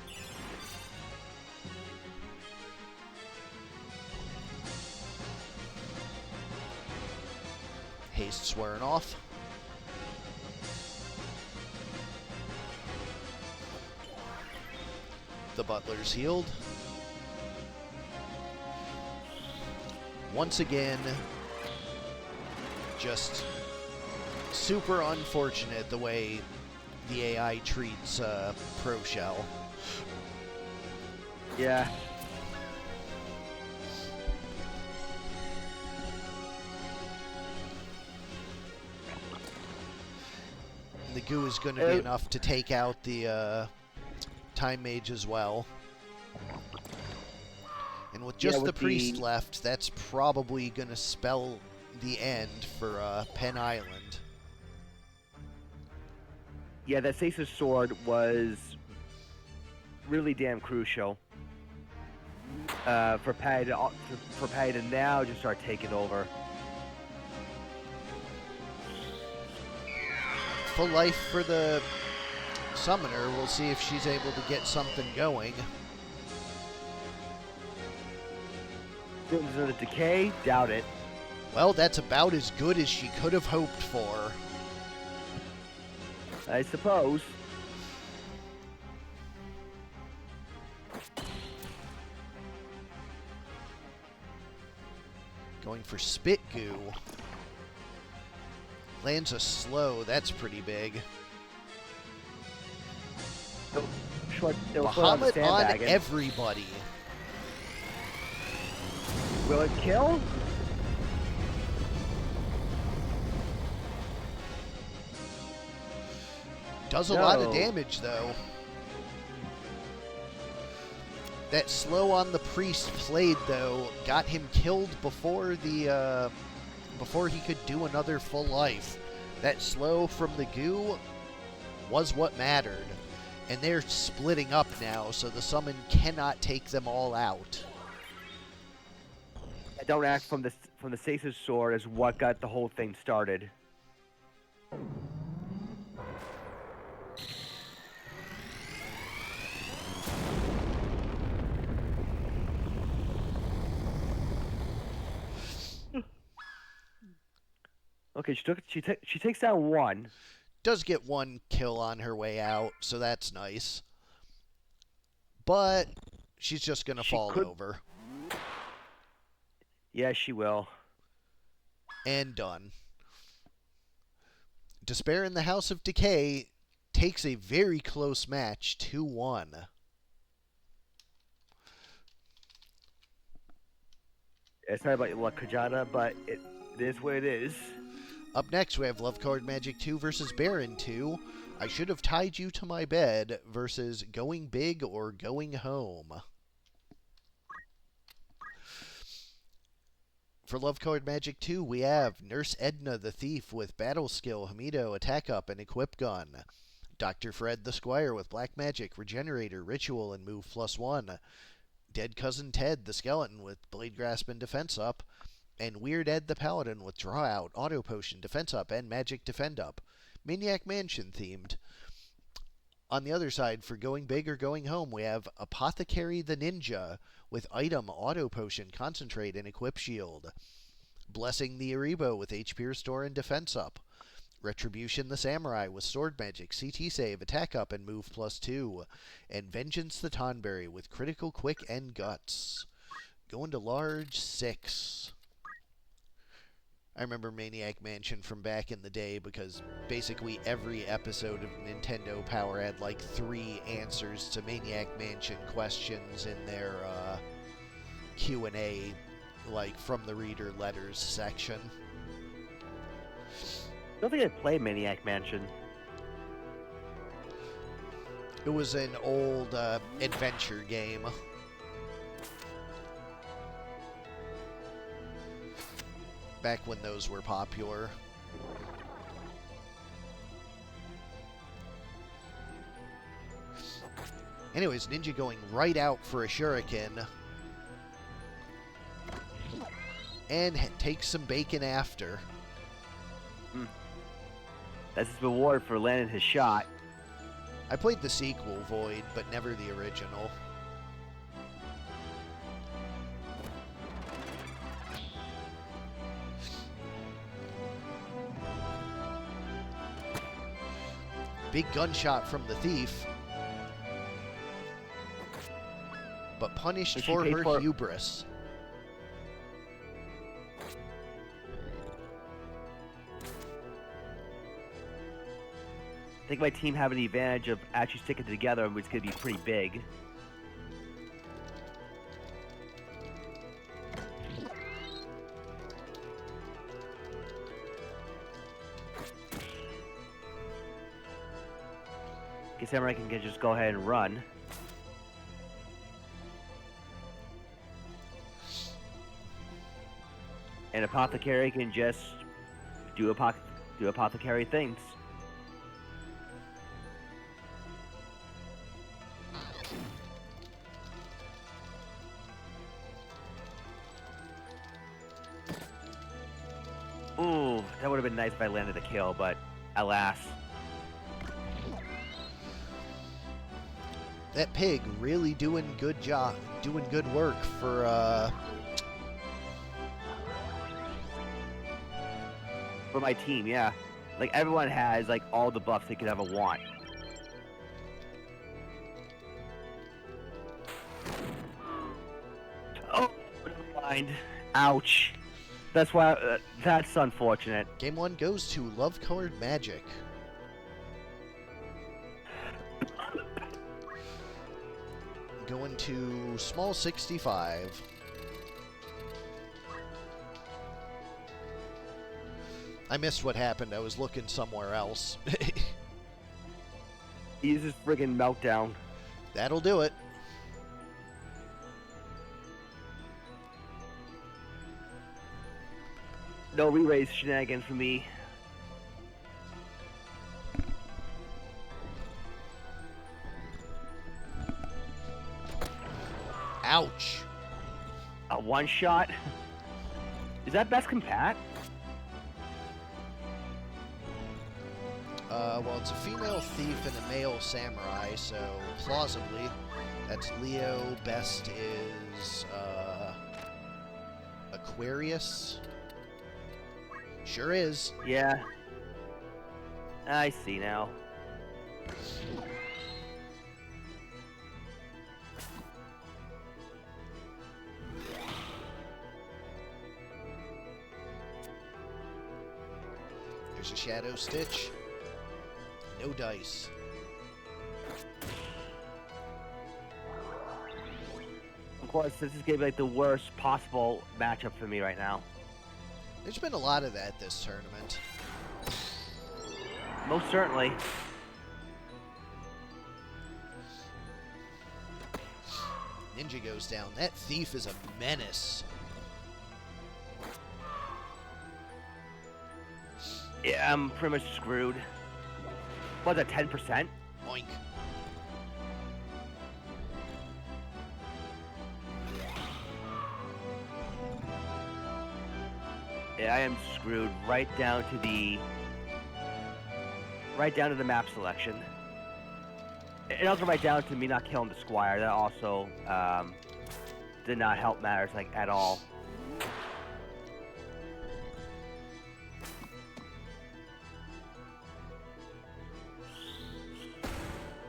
Haste's wearing off. The butler's healed. Once again, just super unfortunate the way the AI treats Pro Shell. Yeah. The goo is going to be enough to take out the Time Mage as well. And with just the Priest left, that's probably going to spell the end for Penn Island. Yeah, that Caesar's sword was really damn crucial for Paddy to now just start taking over. Full life for the Summoner. We'll see if she's able to get something going. The decay, doubt it. Well, that's about as good as she could have hoped for. I suppose. Going for Spit Goo. Lands a slow, that's pretty big. Muhammad on everybody. Will it kill? Does a lot of damage, though. That slow on the priest played, though, got him killed before the before he could do another full life. That slow from the goo was what mattered. And they're splitting up now, so the summon cannot take them all out. Don't act from the Stasis Sword is what got the whole thing started. Okay, she takes down one. Does get one kill on her way out, so that's nice. But she's just going to fall over. Yeah, she will. And done. Despair in the House of Decay takes a very close match, 2-1. Yeah, sorry about your luck, Kjata, but it is what it is. Up next, we have Love Card Magic 2 versus Barren 2. I Should Have Tied You to My Bed versus Going Big or Going Home. For Love Card Magic 2, we have Nurse Edna the Thief with Battle Skill, Hamido, Attack Up, and Equip Gun. Dr. Fred the Squire with Black Magic, Regenerator, Ritual, and Move +1. Dead Cousin Ted the Skeleton with Blade Grasp and Defense Up. And Weird Ed the Paladin with Draw Out, Auto Potion, Defense Up, and Magic Defend Up. Maniac Mansion themed. On the other side, for Going Big or Going Home, we have Apothecary the Ninja with Item, Auto Potion, Concentrate, and Equip Shield. Blessing the Aribo with HP Restore and Defense Up. Retribution the Samurai with Sword Magic, CT Save, Attack Up, and Move +2. And Vengeance the Tonberry with Critical, Quick, and Guts. Going to large 6. I remember Maniac Mansion from back in the day because basically every episode of Nintendo Power had like 3 answers to Maniac Mansion questions in their Q&A, like from the reader letters section. I don't think I played Maniac Mansion. It was an old adventure game. Back when those were popular. Anyways, Ninja going right out for a shuriken. And takes some bacon after. That's his reward for landing his shot. I played the sequel, Void, but never the original. Big gunshot from the thief. But punished for her hubris. I think my team have an advantage of actually sticking together, which is going to be pretty big. Guess Samurai can just go ahead and run. And Apothecary can just do apothecary things. Ooh, that would have been nice if I landed a kill, but alas. That pig really doing good work for my team, yeah. Like everyone has like all the buffs they could ever want. Oh, never mind. Ouch. That's why. That's unfortunate. Game 1 goes to Love Card Magic. Going to small 65. I missed what happened. I was looking somewhere else. He uses friggin' meltdown. That'll do it. No re-raise shenanigans for me. Ouch. A one-shot? Is that best compat? Well, it's a female thief and a male samurai, so plausibly, that's Leo. Best is, Aquarius. Sure is. Yeah. I see now. There's a Shadow Stitch. No dice. Of course, this is gonna be like the worst possible matchup for me right now. There's been a lot of that this tournament. Most certainly. Ninja goes down. That thief is a menace. Yeah, I'm pretty much screwed. What's that, 10%? Oink. Yeah, I am screwed right down to the map selection. And also right down to me not killing the squire. That also did not help matters like at all.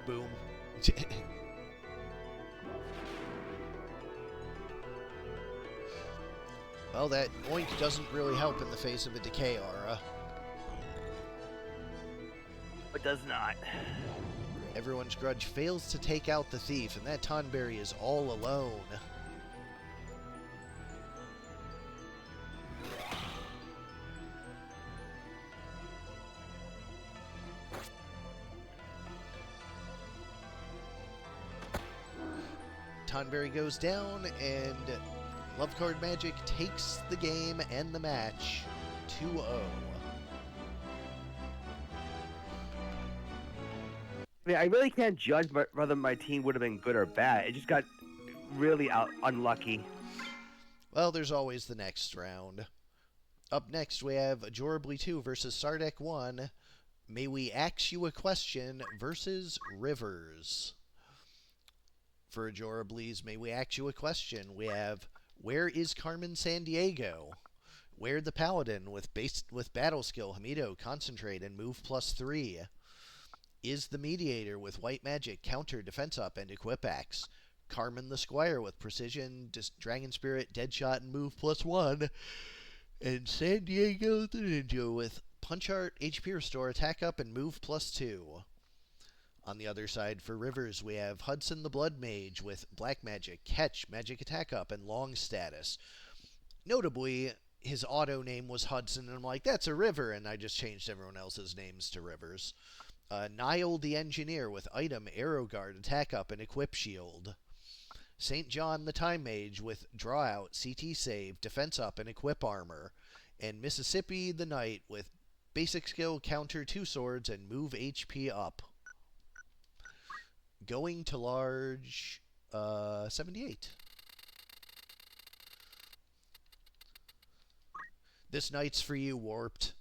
Boom. Well, that oink doesn't really help in the face of a decay aura. It does not. Everyone's grudge fails to take out the thief, and that Tonberry is all alone. Tonberry goes down, and Love Card Magic takes the game and the match 2-0. I mean, I really can't judge whether my team would have been good or bad. It just got really unlucky. Well, there's always the next round. Up next, we have Ajorably 2 versus Sardek 1. May We Ax You a Question versus Rivers. For Ajorably's May We Ax You a Question, we have Where is Carmen Sandiego? Where the Paladin with Battle Skill, Hamido, Concentrate, and Move +3? Is the Mediator with White Magic, Counter, Defense Up, and Equip Axe? Carmen the Squire with Precision, Dragon Spirit, Deadshot, and Move +1? And Sandiego the Ninja with Punch Art, HP Restore, Attack Up, and Move +2. On the other side for Rivers, we have Hudson the Blood Mage with Black Magic, Catch, Magic Attack Up, and Long Status. Notably, his auto name was Hudson, and I'm like, that's a river, and I just changed everyone else's names to Rivers. Niall the Engineer with Item, Arrow Guard, Attack Up, and Equip Shield. St. John the Time Mage with Draw Out, CT Save, Defense Up, and Equip Armor. And Mississippi the Knight with Basic Skill, Counter, 2 Swords, and Move HP Up. Going to large, 78. This night's for you, Warped.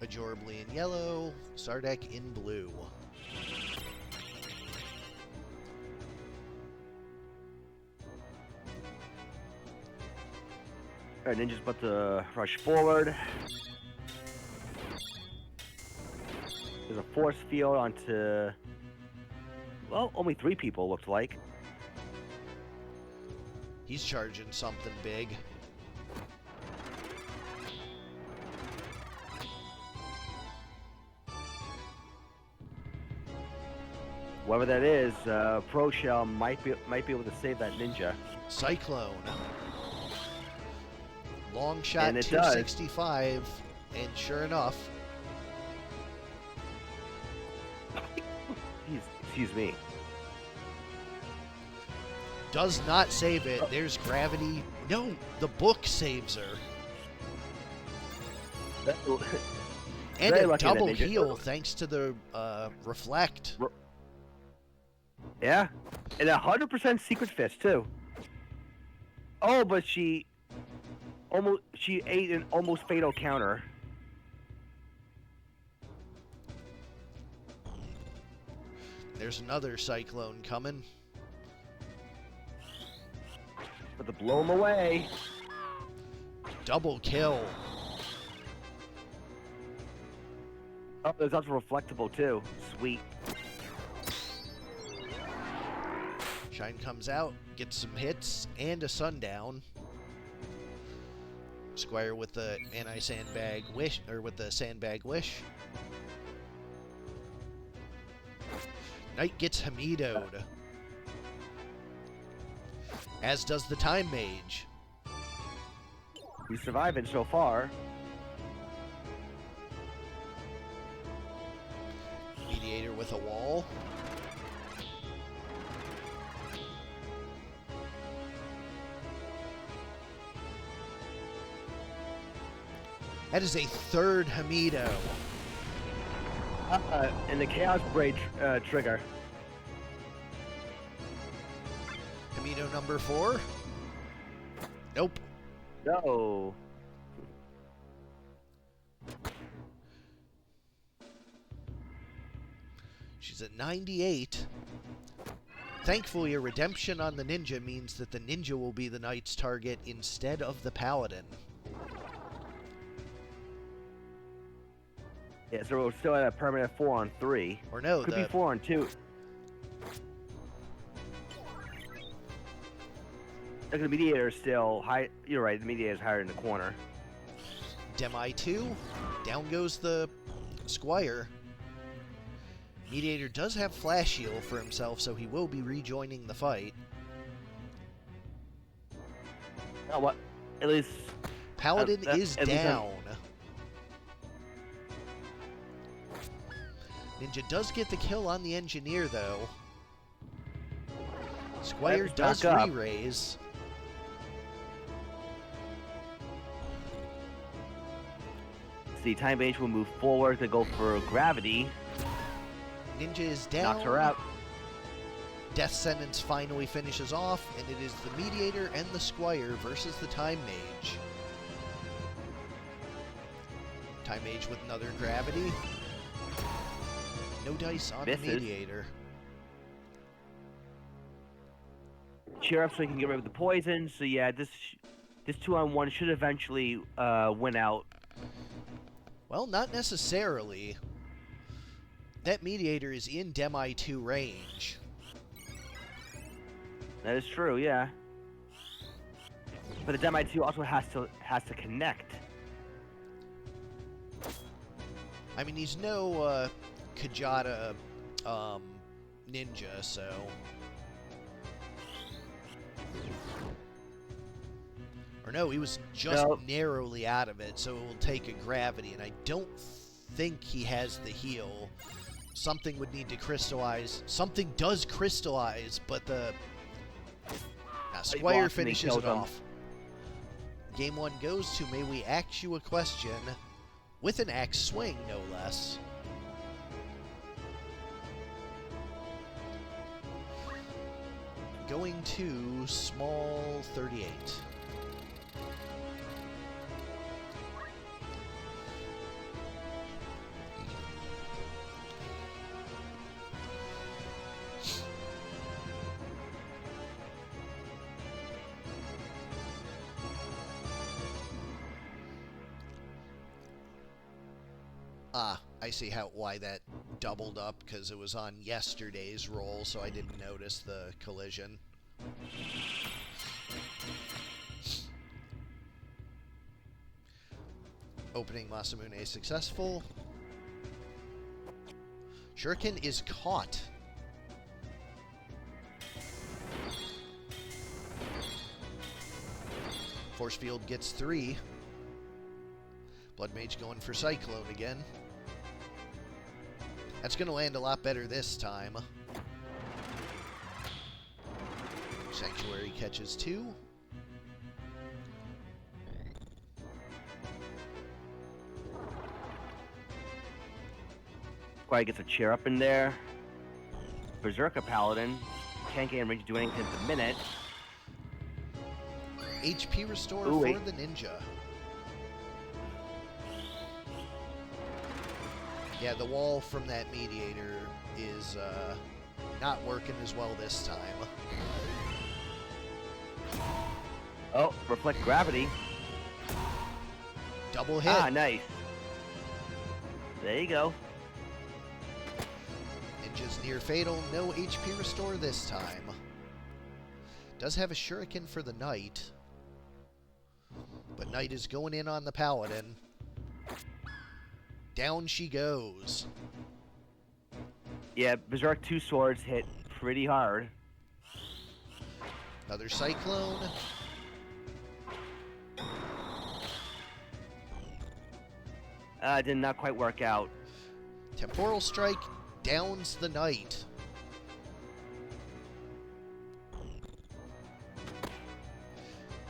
Ajorably in yellow, Sardek in blue. Alright, Ninja's about to rush forward. There's a force field onto, well, only 3 people, looks like. He's charging something big. Whoever that is, Pro Shell might be able to save that ninja. Cyclone. Long shot And it 265, and sure enough, excuse me. does not save it. There's gravity. No, the book saves her. And Very a lucky that double ninja- heal thanks to the reflect. Yeah, and 100% secret fist too. Oh, but she ate an almost fatal counter. There's another cyclone coming. But to blow him away. Double kill. Oh, there's also reflectable too. Sweet. Shine comes out, gets some hits and a sundown. Squire with the anti-sandbag wish, or with the sandbag wish. Knight gets Hamido'd. As does the Time Mage. He's surviving so far. Mediator with a wall. That is a third Hamido. And the Chaos Braid trigger. Hamido number 4. Nope. No. She's at 98. Thankfully, a redemption on the ninja means that the ninja will be the knight's target instead of the paladin. Yeah, so we're still at a permanent 4-on-3. Or no, Could be 4-on-2. Look, the mediator is still high. You're right, the mediator is higher in the corner. Demi 2. Down goes the Squire. Mediator does have flash heal for himself, so he will be rejoining the fight. Oh, what? At least... Paladin is at least down. Ninja does get the kill on the engineer, though. Squire does re-raise. See, Time Mage will move forward to go for gravity. Ninja is down. Knocks her out. Death Sentence finally finishes off, and it is the Mediator and the Squire versus the Time Mage. Time Mage with another gravity. No dice on Misses. the Mediator. Cheer up so he can get rid of the poison. So yeah, this 2-on-1 should eventually win out. Well, not necessarily. That Mediator is in Demi 2 range. That is true, yeah. But the Demi 2 also has to connect. I mean, he's no kjata ninja, so... Or no, he was just narrowly out of it, so it will take a gravity, and I don't think he has the heal. Something would need to crystallize. Something does crystallize, but the... Squire finishes it off. Game 1 goes to May We Ask You a Question, with an axe swing, no less. Going to small 38. Ah, I see why that doubled up, because it was on yesterday's roll, so I didn't notice the collision. Opening Masamune successful. Shuriken is caught. Force Field gets 3. Blood Mage going for Cyclone again. That's going to land a lot better this time. Sanctuary catches 2. Probably gets a cheer up in there. Berserker Paladin can't get in range to do anything at the minute. HP restore Ooh, for wait. the ninja. Yeah, the wall from that mediator is not working as well this time. Oh, reflect gravity. Double hit. Ah, nice. There you go. Ninja's near fatal. No HP restore this time. Does have a shuriken for the knight. But knight is going in on the paladin. Down she goes. Yeah, Berserk 2 swords hit pretty hard. Another cyclone. Did not quite work out. Temporal strike downs the knight.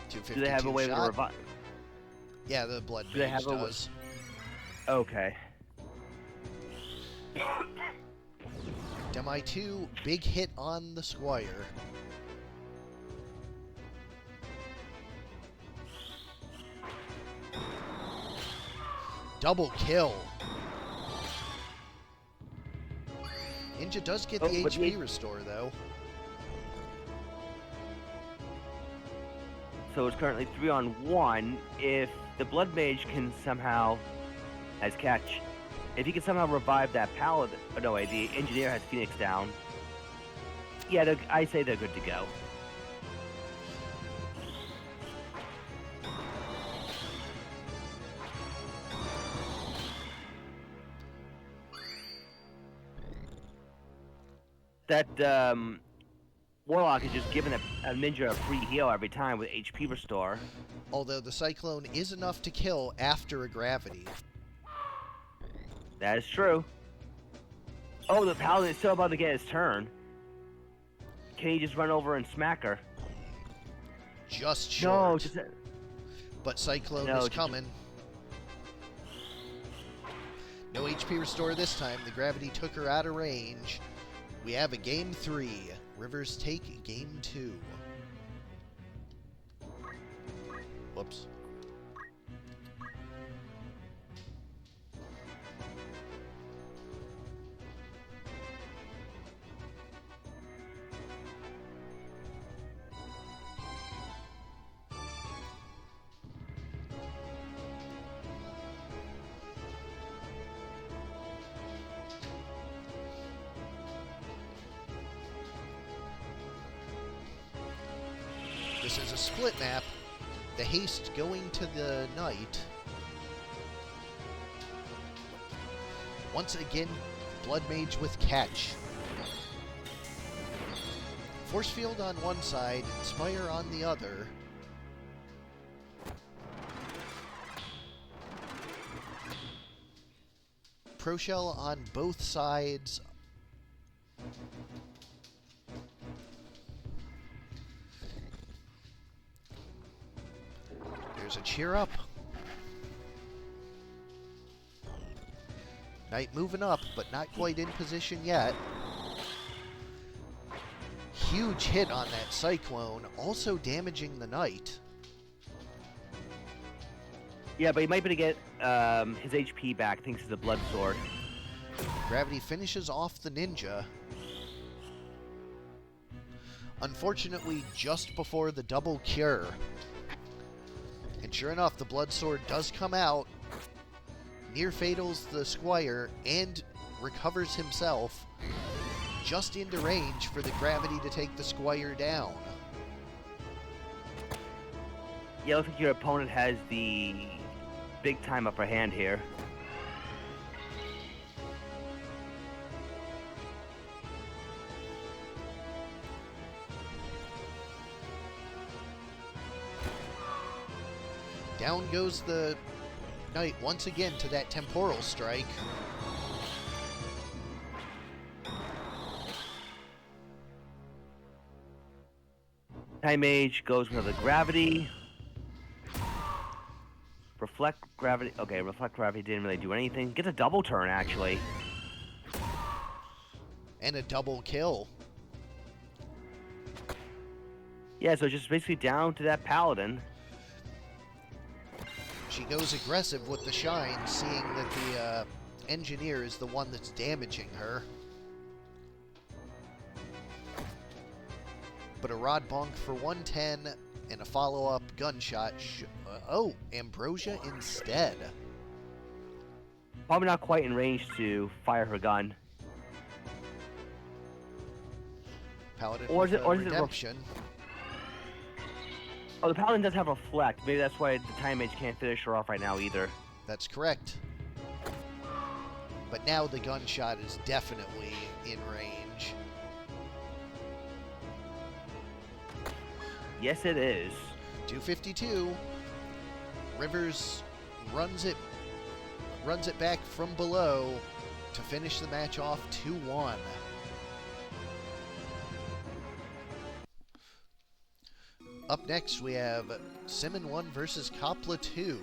Do they have a way to shot. revive? Yeah, the blood Do they mage have a does. Okay. Demi 2, big hit on the squire. Double kill. Ninja does get the but HP restore, though. So it's currently 3-on-1. If the Blood Mage can somehow, as catch, if he can somehow revive that paladin, oh, no, wait, the engineer has Phoenix down. Yeah, I say they're good to go. That Warlock is just giving a ninja a free heal every time with HP restore. Although the cyclone is enough to kill after a gravity. That is true. Oh, the paladin is still about to get his turn. Can he just run over and smack her? Just No, short. But cyclone No, is just- coming. No HP restore this time. The gravity took her out of range. We have a game 3. Rivers take game 2. Whoops. This is a split map. The haste going to the knight. Once again, Blood Mage with catch. Force Field on one side, Inspire on the other. Pro Shell on both sides. There's a cheer up. Knight moving up, but not quite in position yet. Huge hit on that cyclone, also damaging the knight. Yeah, but he might be able to get his HP back thanks to the blood sword. Gravity finishes off the ninja. Unfortunately, just before the double cure. And sure enough, the blood sword does come out. Near fatals the squire and recovers himself just into range for the gravity to take the squire down. Yeah, looks like your opponent has the big time upper hand here. Down goes the knight once again to that temporal strike. Time Mage goes with the gravity. Reflect gravity. Okay, reflect gravity didn't really do anything. Gets a double turn, actually. And a double kill. Yeah, so just basically down to that paladin. She goes aggressive with the shine, seeing that the engineer is the one that's damaging her. But a rod bonk for 110 and a follow-up gunshot. Oh, Ambrosia instead. Probably not quite in range to fire her gun. Paladin Or is with it- or a is it redemption. Oh, the paladin does have reflect. Maybe that's why the Time Mage can't finish her off right now either. That's correct. But now the gunshot is definitely in range. Yes, it is. 252. Rivers runs it back from below to finish the match off 2-1. Up next, we have Simmon 1 versus Coppola 2.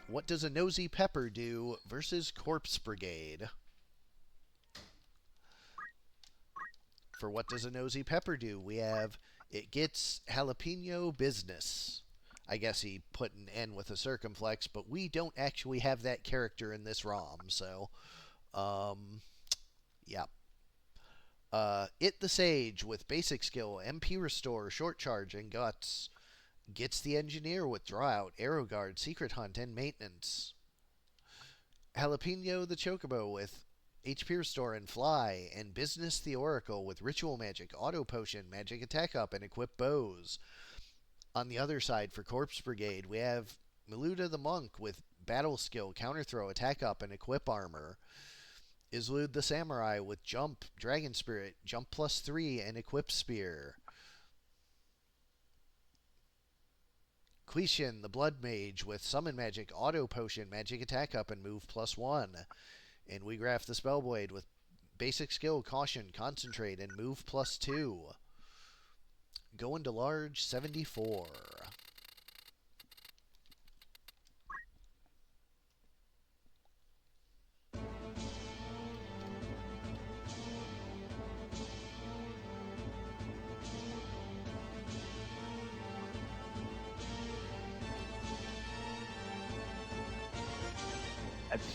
What does a Nosy Pepper do versus Corpse Brigade? For what does a Nosy Pepper do, we have it gets jalapeno business. I guess he put an N with a circumflex, but we don't actually have that character in this ROM, so, yeah. It the Sage with basic skill, MP Restore, Short Charge, and Guts. Gets the Engineer with Draw Out, Arrow Guard, Secret Hunt, and Maintenance. Jalapeno the Chocobo with HP Restore and Fly, and Business the Oracle with Ritual Magic, Auto Potion, Magic Attack Up, and Equip Bows. On the other side, for Corpse Brigade, we have Miluda the Monk with Battle Skill, Counter Throw, Attack Up, and Equip Armor. Islud the Samurai with Jump, Dragon Spirit, Jump +3, and Equip Spear. Quishin the Blood Mage with Summon Magic, Auto Potion, Magic Attack Up, and Move +1. And we graph the Spellblade with Basic Skill, Caution, Concentrate, and Move +2. Going to large, 74.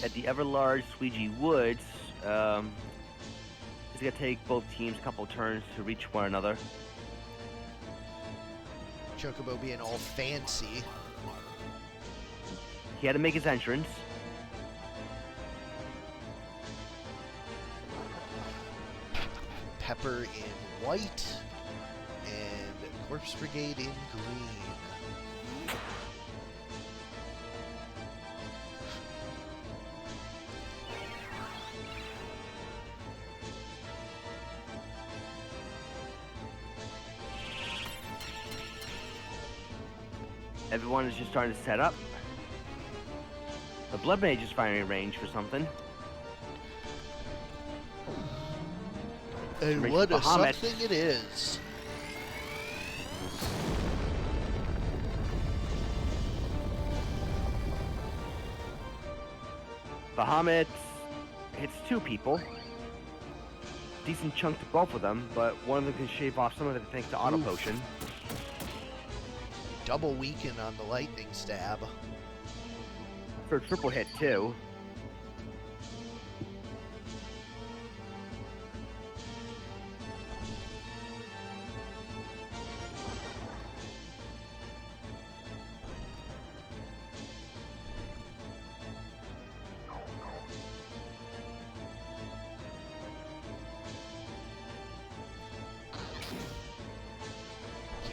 At the ever-large Squeegee Woods, it's going to take both teams a couple turns to reach one another. Chocobo being all fancy. He had to make his entrance. Pepper in white, and Corpse Brigade in green. Everyone is just starting to set up. The Blood Mage is firing range for something. And Reach what a Bahamut. something it is. Bahamut hits two people. Decent chunk to both of them, but one of them can shave off some of it thanks to Auto Oof. Potion. Double weaken on the lightning stab. For a triple hit, too.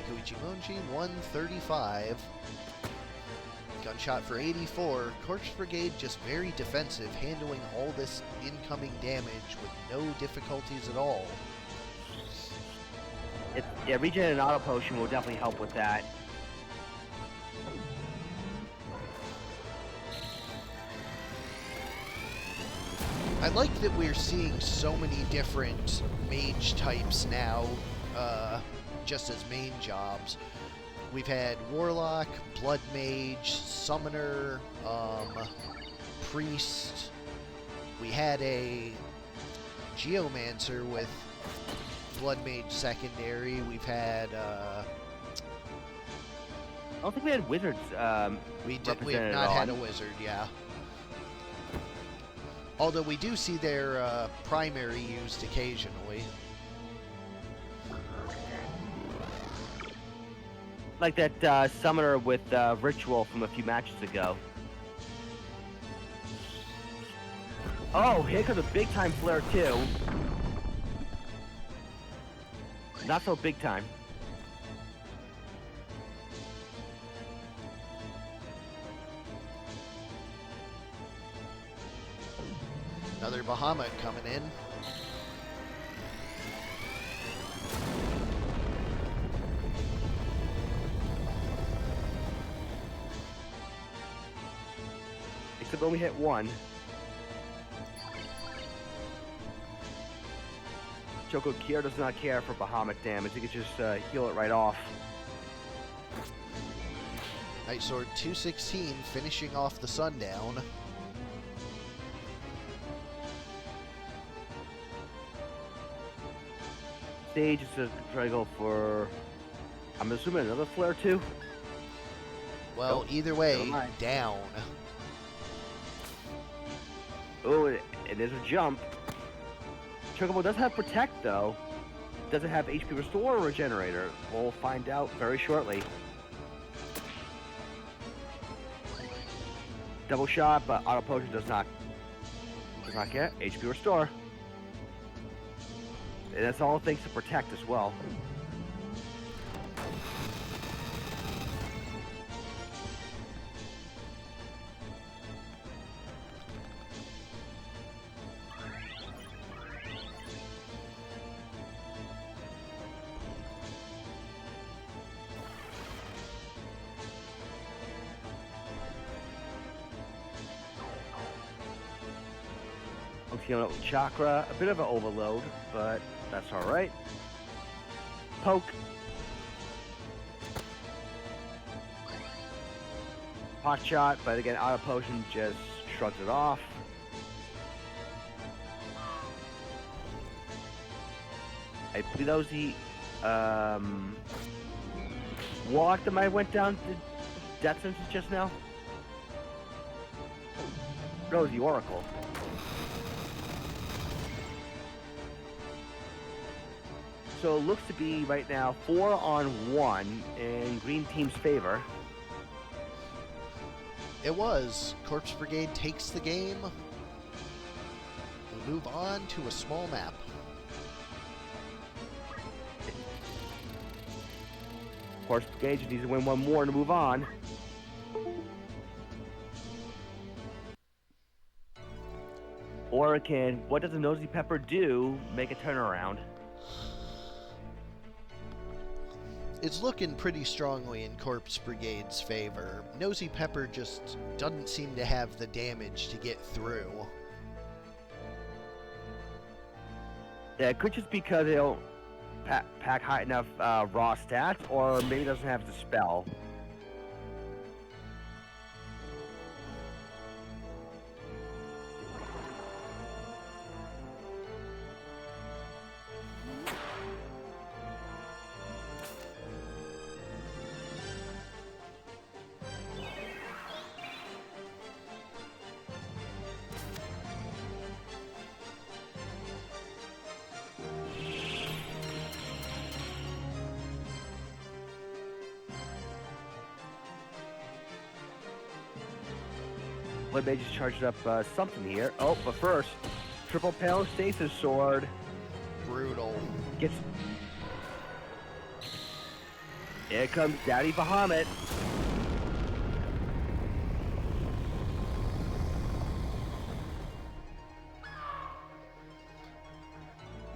Kikuichi Monji, 135. Gunshot for 84. Corpse Brigade just very defensive, handling all this incoming damage with no difficulties at all. Yeah, regen and Auto Potion will definitely help with that. I like that we're seeing so many different mage types now, just as main jobs. We've had Warlock, Blood Mage, Summoner, Priest. We had a Geomancer with Blood Mage secondary. We've had, I don't think we had wizards. we have not had a wizard, yeah. Although we do see their primary used occasionally. Like that summoner with ritual from a few matches ago. Oh, here comes a big time flare too. Not so big time. Another Bahamut coming in. Except when we hit one. Choco Kier does not care for Bahamut damage. He could just heal it right off. Night Sword 216 finishing off the Sundown. Stage is to try to go for, I'm assuming, another flare too. Well, Nope. either way, Never mind. down. Oh, and there's a jump. Chocobo does have Protect, though. Does it have HP Restore or Regenerator? We'll find out very shortly. Double shot, but Auto Potion does not get HP Restore. And that's all thanks to Protect as well. Healing up with Chakra, a bit of an overload, but that's alright. Poke. Hot shot, but again, Auto Potion just shrugs it off. I believe that was the Warlock that might have went down to death sentence just now. No, it was the Oracle. So it looks to be right now 4-on-1 in green team's favor. It was. Corpse Brigade takes the game. We move on to a small map. Corpse Brigade just needs to win one more to move on. Or can, what does a Nosy Pepper do? Make a turnaround. It's looking pretty strongly in Corpse Brigade's favor. Nosy Pepper just doesn't seem to have the damage to get through. Yeah, it could just because they don't pack high enough raw stats, or maybe doesn't have the spell. Blood Mage just charged up something here. Oh, but first, triple panel stasis sword. Brutal. Gets. Here comes Daddy Bahamut.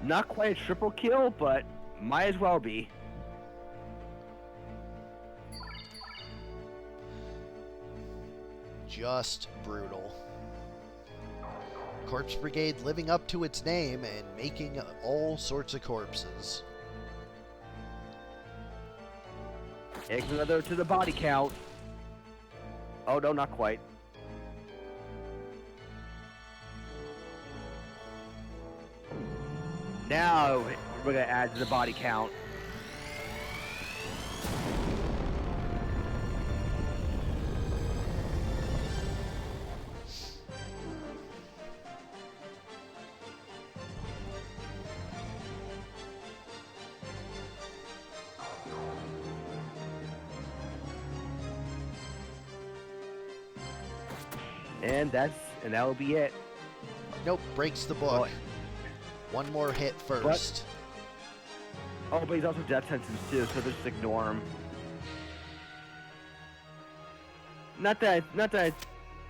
Not quite a triple kill, but might as well be. Just brutal. Corpse Brigade living up to its name and making all sorts of corpses. Takes another to the body count. Oh, no, not quite. Now we're going to add to the body count. And that will be it. Nope, breaks the book. One more hit first. But he's also death sentence too, so just ignore him. Not that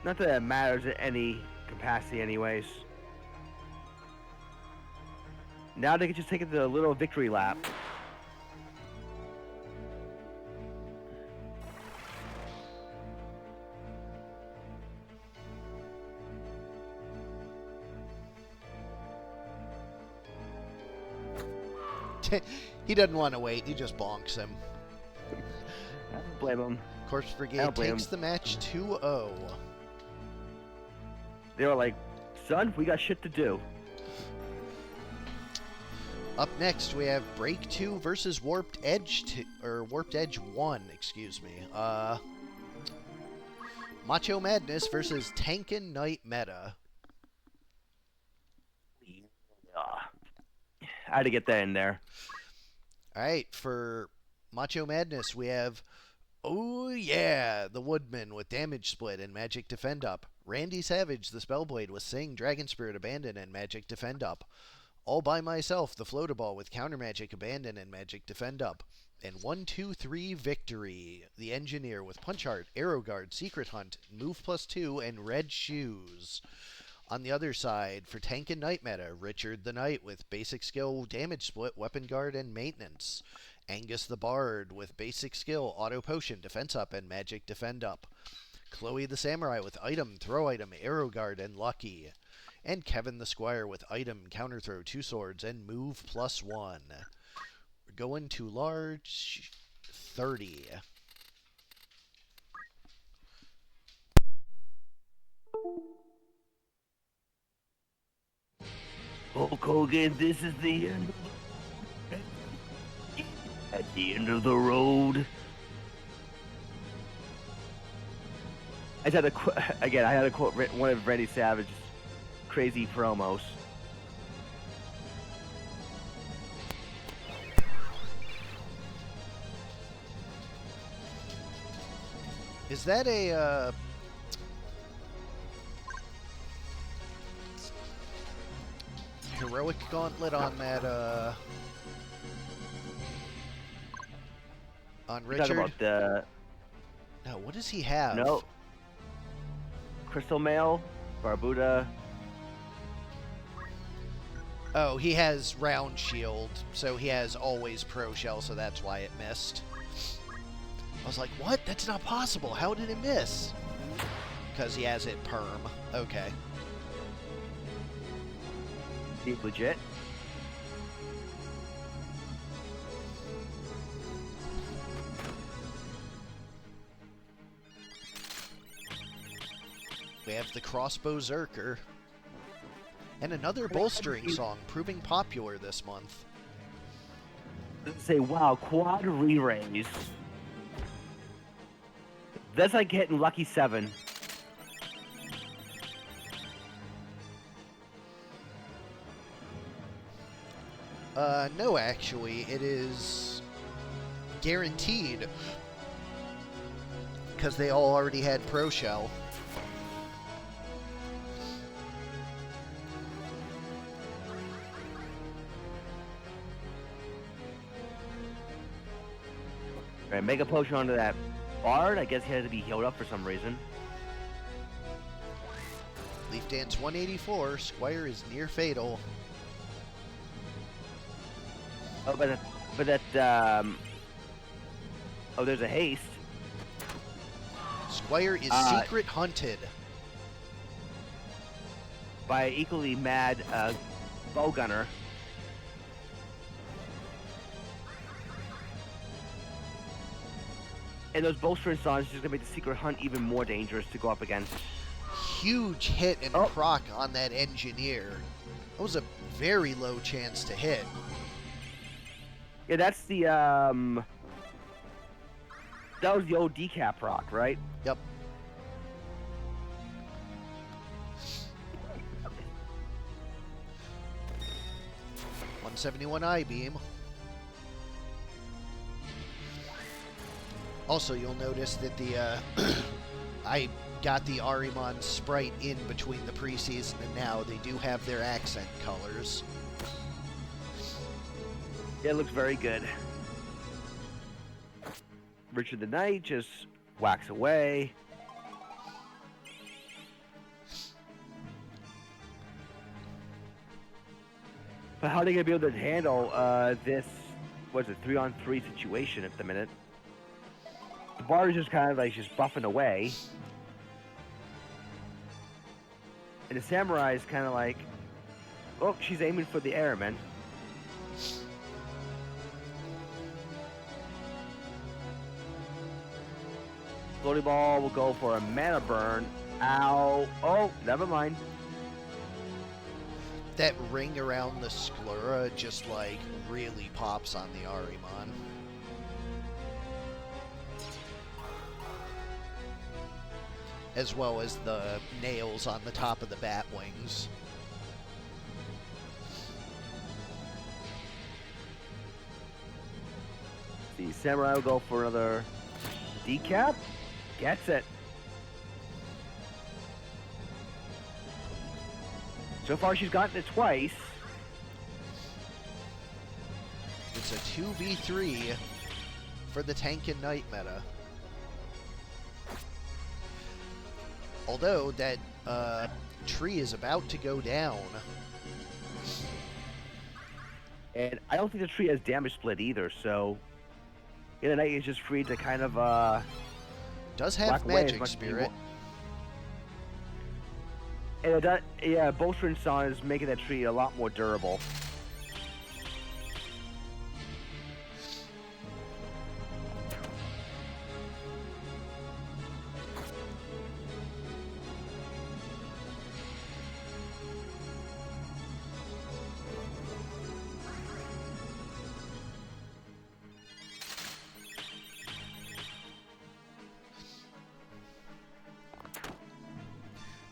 it matters in any capacity, anyways. Now they can just take it to a little victory lap. He doesn't want to wait. He just bonks him. I don't blame him. Corpse Brigade takes the match 2-0. They were like, son, we got shit to do. Up next, we have Break 2 versus WarpedEdge, or WarpedEdge 1, excuse me. Macho Madness versus Tankin' Knight Meta. I had to get that in there. Alright, for Macho Madness, we have, oh yeah, the Woodman with Damage Split and Magic Defend Up. Randy Savage, the Spellblade, with Sing, Dragon Spirit Abandon, and Magic Defend Up. All by myself, the Floaterball with Counter Magic Abandon and Magic Defend Up. And 1-2-3 Victory, the Engineer with Punch Heart, Arrow Guard, Secret Hunt, Move +2, and Red Shoes. On the other side, for Tank and Knight meta, Richard the Knight with Basic Skill, Damage Split, Weapon Guard, and Maintenance. Angus the Bard with Basic Skill, Auto Potion, Defense Up, and Magic Defend Up. Chloe the Samurai with Item, Throw Item, Arrow Guard, and Lucky. And Kevin the Squire with Item, Counter Throw, 2 Swords, and Move +1. We're going to large 30. Hulk Hogan, this is the end. At the end of the road. I had a quote one of Randy Savage's crazy promos. Is that a heroic gauntlet on that on Richard? Talking about the... No, what does he have? No. Crystal Mail, Barbuda. Oh, he has Round Shield, so he has always Pro Shell, so that's why it missed. I was like, what? That's not possible. How did it miss? Because he has it perm. Okay. He's legit. We have the Crossbow Zerker. And another bolstering song proving popular this month. Say, wow, quad re-raise. That's like hitting Lucky 7. No, actually, it is guaranteed. Because they all already had Pro Shell. Alright, make a potion onto that Bard. I guess he had to be healed up for some reason. Leaf Dance 184. Squire is near fatal. Oh, but that, oh, there's a haste. Squire is secret hunted. by an equally mad bow gunner. And those bowstring songs are just gonna make the secret hunt even more dangerous to go up against. Huge hit and proc on that engineer. That was a very low chance to hit. Yeah, that's the that was the old decap proc, right? Yep. .171 I-beam. Also, you'll notice that the I got the Ahriman sprite in between the preseason and now. They do have their accent colors. Yeah, it looks very good. Richard the Knight just whacks away. But how are they going to be able to handle this, what is it, 3-on-3 situation at the minute? The bar is just kind of like just buffing away. And the samurai is kind of like, oh, she's aiming for the airman. Floaty ball will go for a mana burn. Ow. Oh, never mind. That ring around the sclera just like really pops on the Ahriman. As well as the nails on the top of the bat wings. The samurai will go for another decap. Gets it. So far, she's gotten it twice. It's a 2v3 for the tank and knight meta. Although that tree is about to go down. And I don't think the tree has damage split either, so yeah, the knight is just free to kind of Does have magic spirit. And it does, yeah, bolstering song is making that tree a lot more durable.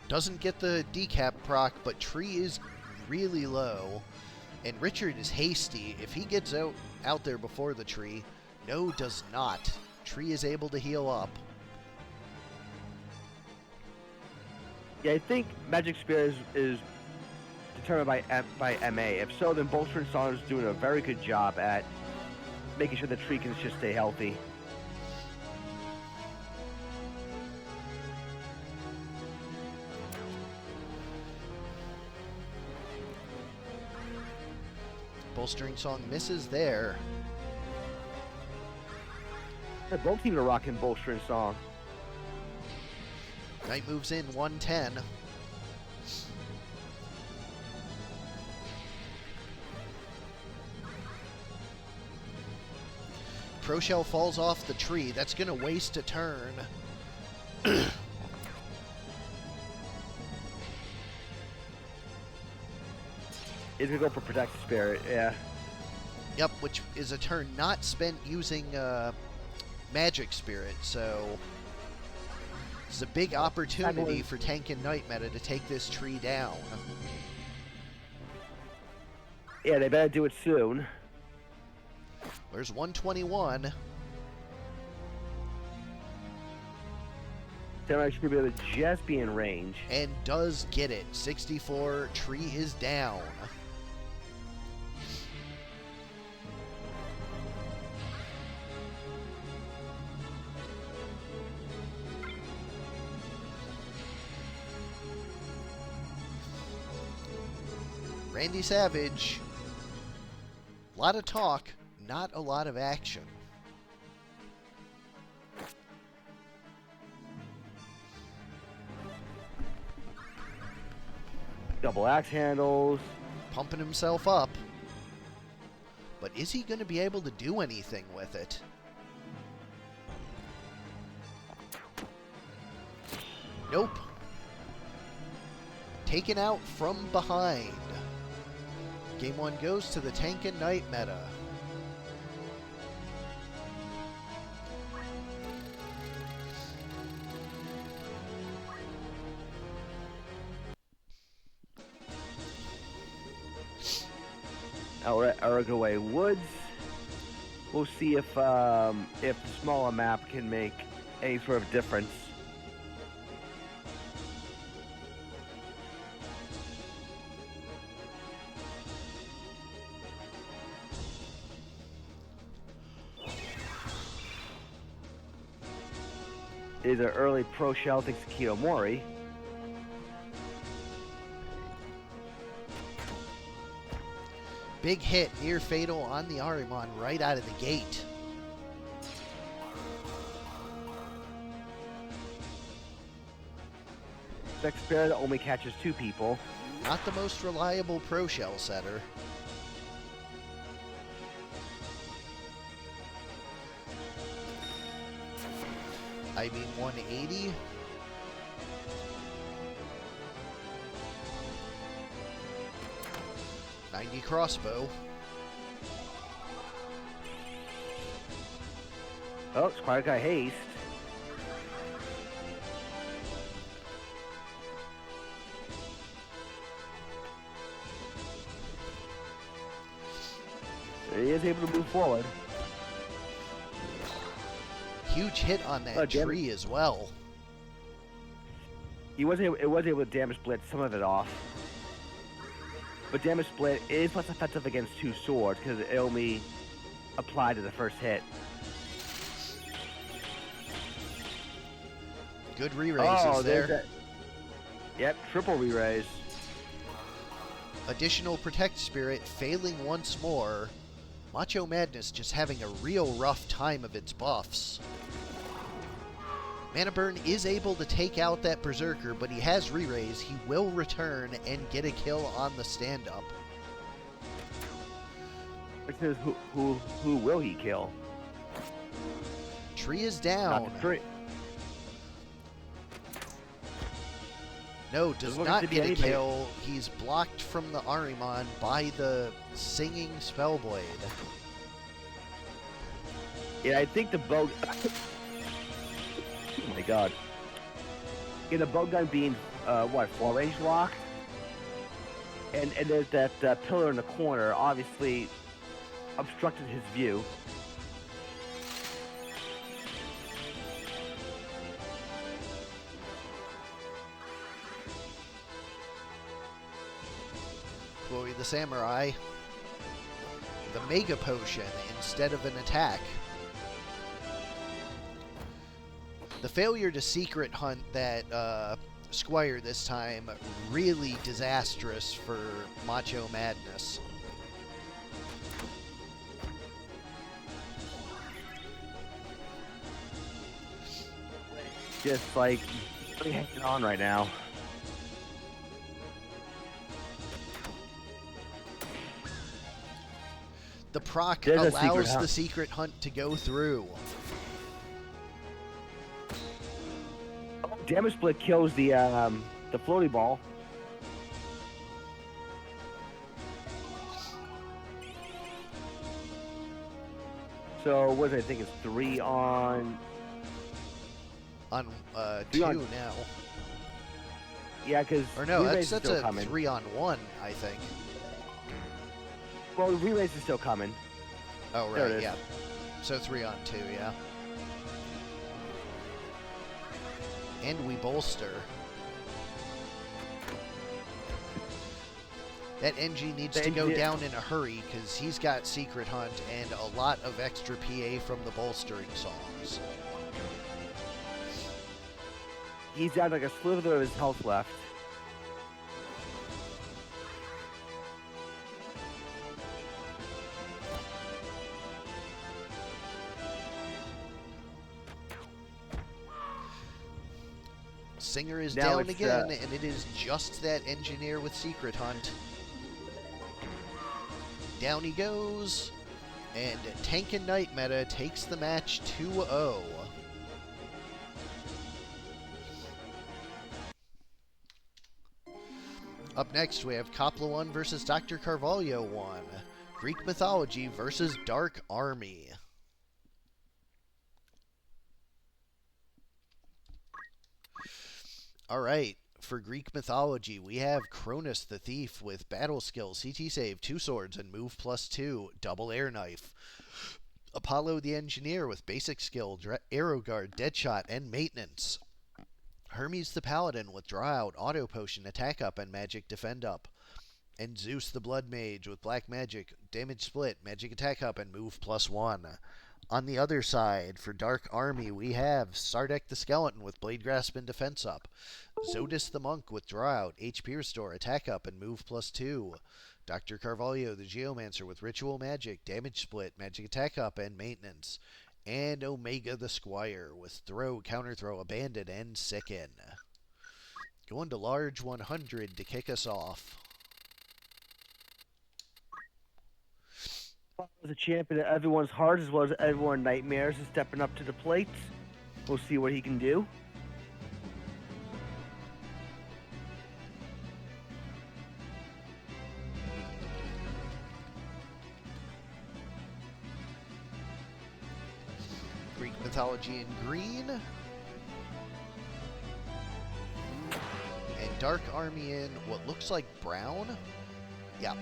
Doesn't get the decap proc, but tree is really low. And Richard is hasty. If he gets out there before the tree, no, does not. Tree is able to heal up. Yeah, I think magic spirit is determined by MA. If so, then bolstering song is doing a very good job at making sure the tree can just stay healthy. Bolstering song misses there. Yeah, both teams are rocking bolstering song. Knight moves in 110. Pro Shell falls off the tree. That's going to waste a turn. He's going to go for Protect Spirit, yeah. Yep, which is a turn not spent using Magic Spirit, so it's a big opportunity for Tank and Knight meta to take this tree down. Yeah, they better do it soon. There's 121. Samurai should be able to just be in range. And does get it. 64, tree is down. Randy Savage, a lot of talk, not a lot of action. Double axe handles. Pumping himself up. But is he going to be able to do anything with it? Nope. Taken out from behind. Game 1 goes to the Tank and Knight meta. Ajorably Woods. We'll see if the smaller map can make any sort of difference. Is an early pro shell thanks to Keto Mori. Big hit, near fatal on the Ahriman right out of the gate. Sex Bear that only catches 2 people. Not the most reliable pro shell setter. I mean 180. .90 crossbow. Oh, Squire got haste. He is able to move forward. Huge hit on that tree as well. It was able to damage split some of it off. But damage split is less effective against 2 swords because it only applied to the first hit. Good re-raises there. That. Yep, triple re-raise. Additional Protect Spirit failing once more. Macho Madness just having a real rough time of its buffs. Mana Burn is able to take out that Berserker, but he has re-raise. He will return and get a kill on the stand-up. Which is who will he kill? Tree is down. Not the tree. No, does not get a kill. He's blocked from the Ahriman by the singing Spellblade. Yeah, I think the bow... Oh my god. Yeah, the bow gun being, 4 range locked? And there's that pillar in the corner, obviously obstructed his view. Chloe the Samurai. The Mega Potion instead of an attack. The failure to secret hunt that Squire this time, really disastrous for Macho Madness. Just like really hanging on right now. The proc There's allows the secret hunt to go through. Damage split kills the floaty ball. So what is it? I think it's 3 on... On 2 now. Yeah, because... Or no, that's a 3 on 1, I think. Well, relays is still coming. Oh, right, yeah. So 3 on 2, yeah. And we bolster. That NG needs to go down in a hurry because he's got Secret Hunt and a lot of extra PA from the bolstering songs. He's down like a slither of his health left. Singer is Now down it's, again, and it is just that engineer with Secret Hunt. Down he goes, and Tank and Knight meta takes the match 2-0. Up next, we have Coppola 1 versus DrCarvalho 1. Greek Mythology versus Dark Army. Alright, for Greek Mythology, we have Cronus the Thief with Battle Skill, CT Save, 2 Swords, and Move +2, Double Air Knife. Apollo the Engineer with Basic Skill, Arrow Guard, Deadshot, and Maintenance. Hermes the Paladin with Draw Out, Auto Potion, Attack Up, and Magic Defend Up. And Zeus the Blood Mage with Black Magic, Damage Split, Magic Attack Up, and Move +1. On the other side, for Dark Army, we have Sardek the Skeleton with Blade Grasp and Defense Up. Zodis the Monk with Draw Out, HP Restore, Attack Up, and Move +2. DrCarvalho the Geomancer with Ritual Magic, Damage Split, Magic Attack Up, and Maintenance. And Omega the Squire with Throw, Counter Throw, Abandon, and Sicken. Going to large 100 to kick us off. As a champion of everyone's heart as well as everyone's nightmares is stepping up to the plate. We'll see what he can do. Greek Mythology in green. And Dark Army in what looks like brown. Yeah.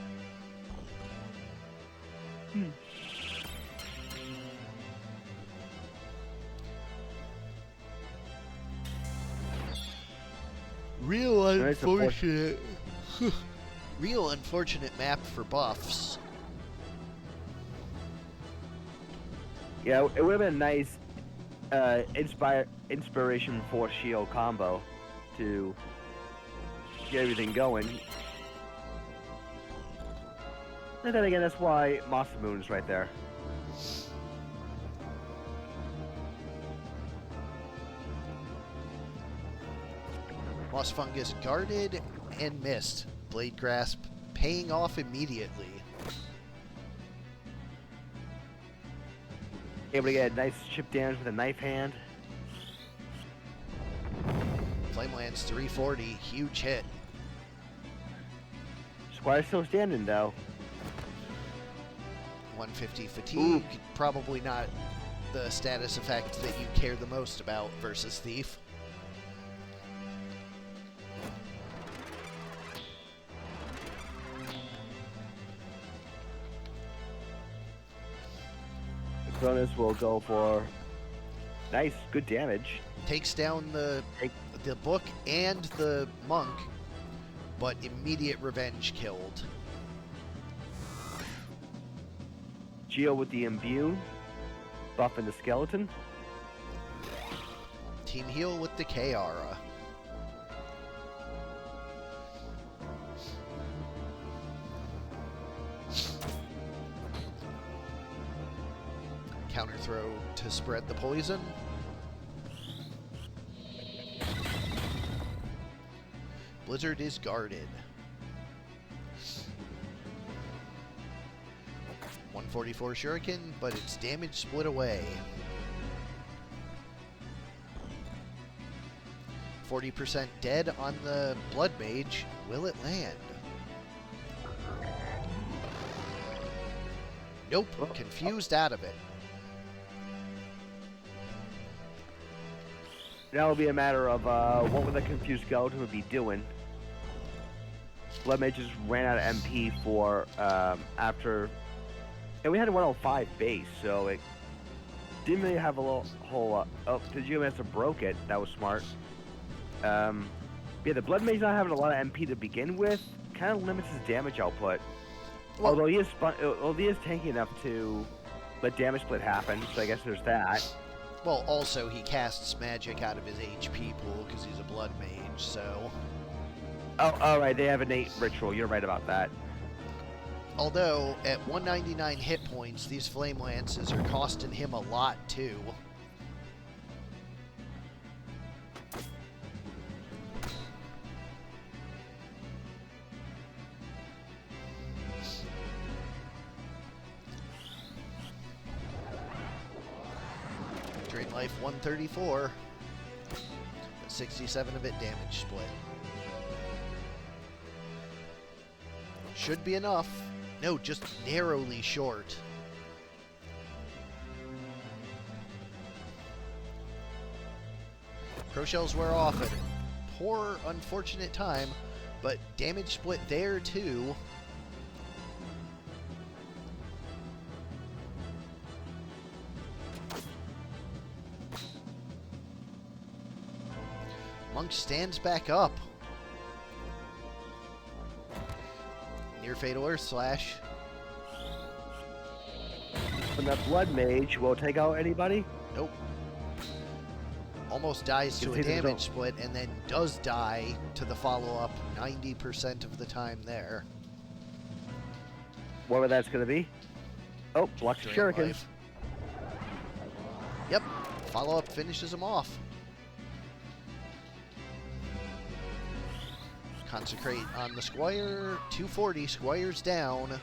Real unfortunate. Real unfortunate map for buffs. Yeah, it would have been a nice inspiration for shield combo to get everything going. And then again, that's why Monster Moon is right there. Moss Fungus guarded and missed. Blade Grasp paying off immediately. Able to get a nice chip damage with a knife hand. Flame Lance 340, huge hit. Squire's still standing though. 150 fatigue, probably not the status effect that you care the most about versus Thief. Cronus will go for nice, good damage. Takes down the book and the monk, but immediate revenge killed. Geo with the imbue, buffing the skeleton. Team Heal with the Kiara. Counter throw to spread the poison. Blizzard is guarded. 144 Shuriken, but its damage split away. 40% dead on the Blood Mage. Will it land? Nope. Confused out of it. Now it'll be a matter of what would the confused skeleton would be doing. Blood Mage just ran out of MP for after, and we had a 105 base, so it didn't really have a whole lot. Oh, the Geomancer broke it. That was smart. Yeah, the Blood Mage not having a lot of MP to begin with kind of limits his damage output. Well, although he is tanky enough to let damage split happen, so I guess there's that. Well, also he casts magic out of his HP pool because he's a Blood Mage, so... Oh, alright, they have innate ritual. You're right about that. Although, at 199 hit points, these Flame Lances are costing him a lot, too. Drain life 134. But 67 of it damage split. Should be enough. No, just narrowly short. Crow shells wear off at poor, unfortunate time, but damage split there too. Monk stands back up. Near fatal earth slash. And that blood mage will take out anybody? Nope. Almost dies to a damage split and then does die to the follow-up 90% of the time there. Whatever that's going to be. Oh, blocks the shuriken. Yep. Follow-up finishes him off. Consecrate on the Squire. 240. Squire's down.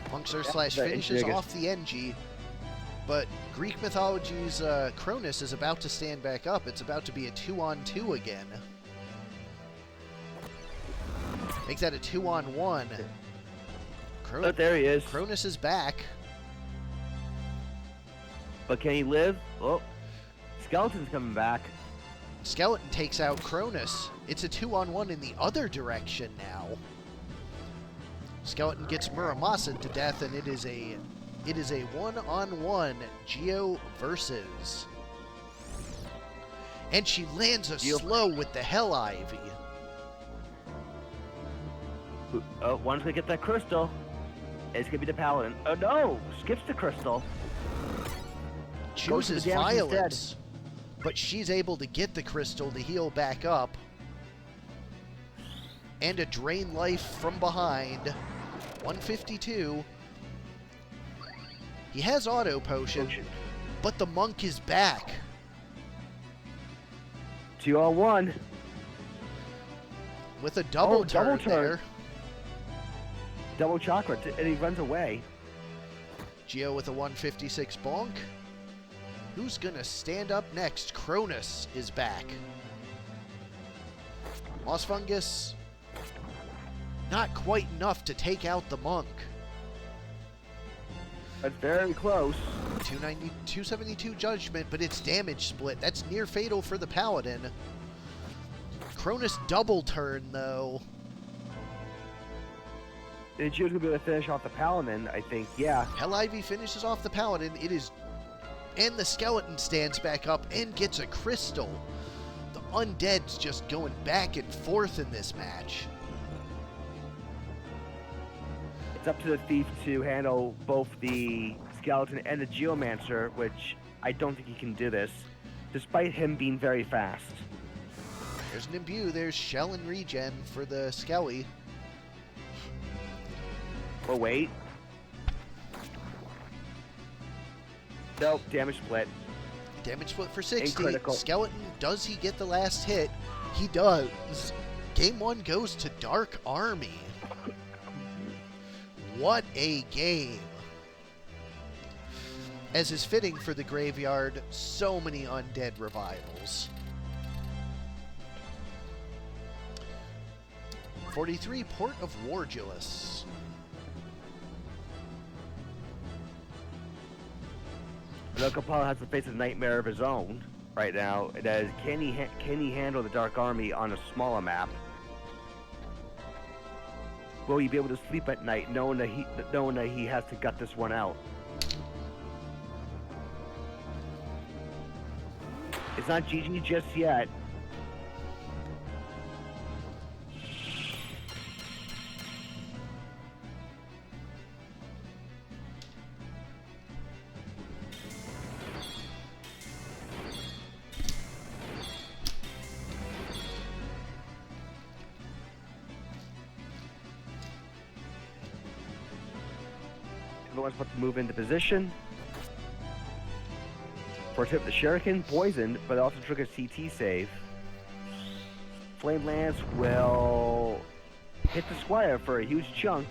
Monksur slash finishes off the NG. But Greek mythology's Cronus is about to stand back up. It's about to be a 2-on-2 again. Make that a 2-on-1. Oh, there he is. Cronus is back. But can he live? Oh, Skeleton's coming back. Skeleton takes out Cronus. It's a 2-on-1 in the other direction now. Skeleton gets Muramasa to death, and it is a 1-on-1 Geo versus. And she lands a slow with the Hell Ivy. Oh, one's gonna get that crystal. It's gonna be the paladin. Oh no! Skips the crystal. Chooses violence. But she's able to get the crystal to heal back up. And a drain life from behind. 152. He has auto potion, but the monk is back. 2-on-1. With a double turn there. Double chakra, and he runs away. Geo with a 156 bonk. Who's gonna stand up next? Cronus is back. Moss Fungus. Not quite enough to take out the monk. That's very close. 272 judgment, but it's damage split. That's near fatal for the paladin. Cronus double turn though. And she was gonna be able to finish off the paladin, I think. Yeah. Hell Ivy finishes off the paladin. It is, and the skeleton stands back up and gets a crystal. The undead's just going back and forth in this match. It's up to the thief to handle both the skeleton and the geomancer, which I don't think he can do this, despite him being very fast. There's an imbue. There's shell and regen for the skelly. Oh wait. Nope, damage split. Damage split for 60. Critical. Skeleton, does he get the last hit? He does. Game 1 goes to Dark Army. What a game. As is fitting for the graveyard, so many undead revivals. 43, Port of Wardulus. I know Coppola has to face a nightmare of his own right now. That is, can he handle the Dark Army on a smaller map? Will he be able to sleep at night knowing that he has to gut this one out? It's not GG just yet. Everyone's about to move into position. First hit the Shuriken, poisoned, but also trigger CT save. Flame Lance will hit the Squire for a huge chunk.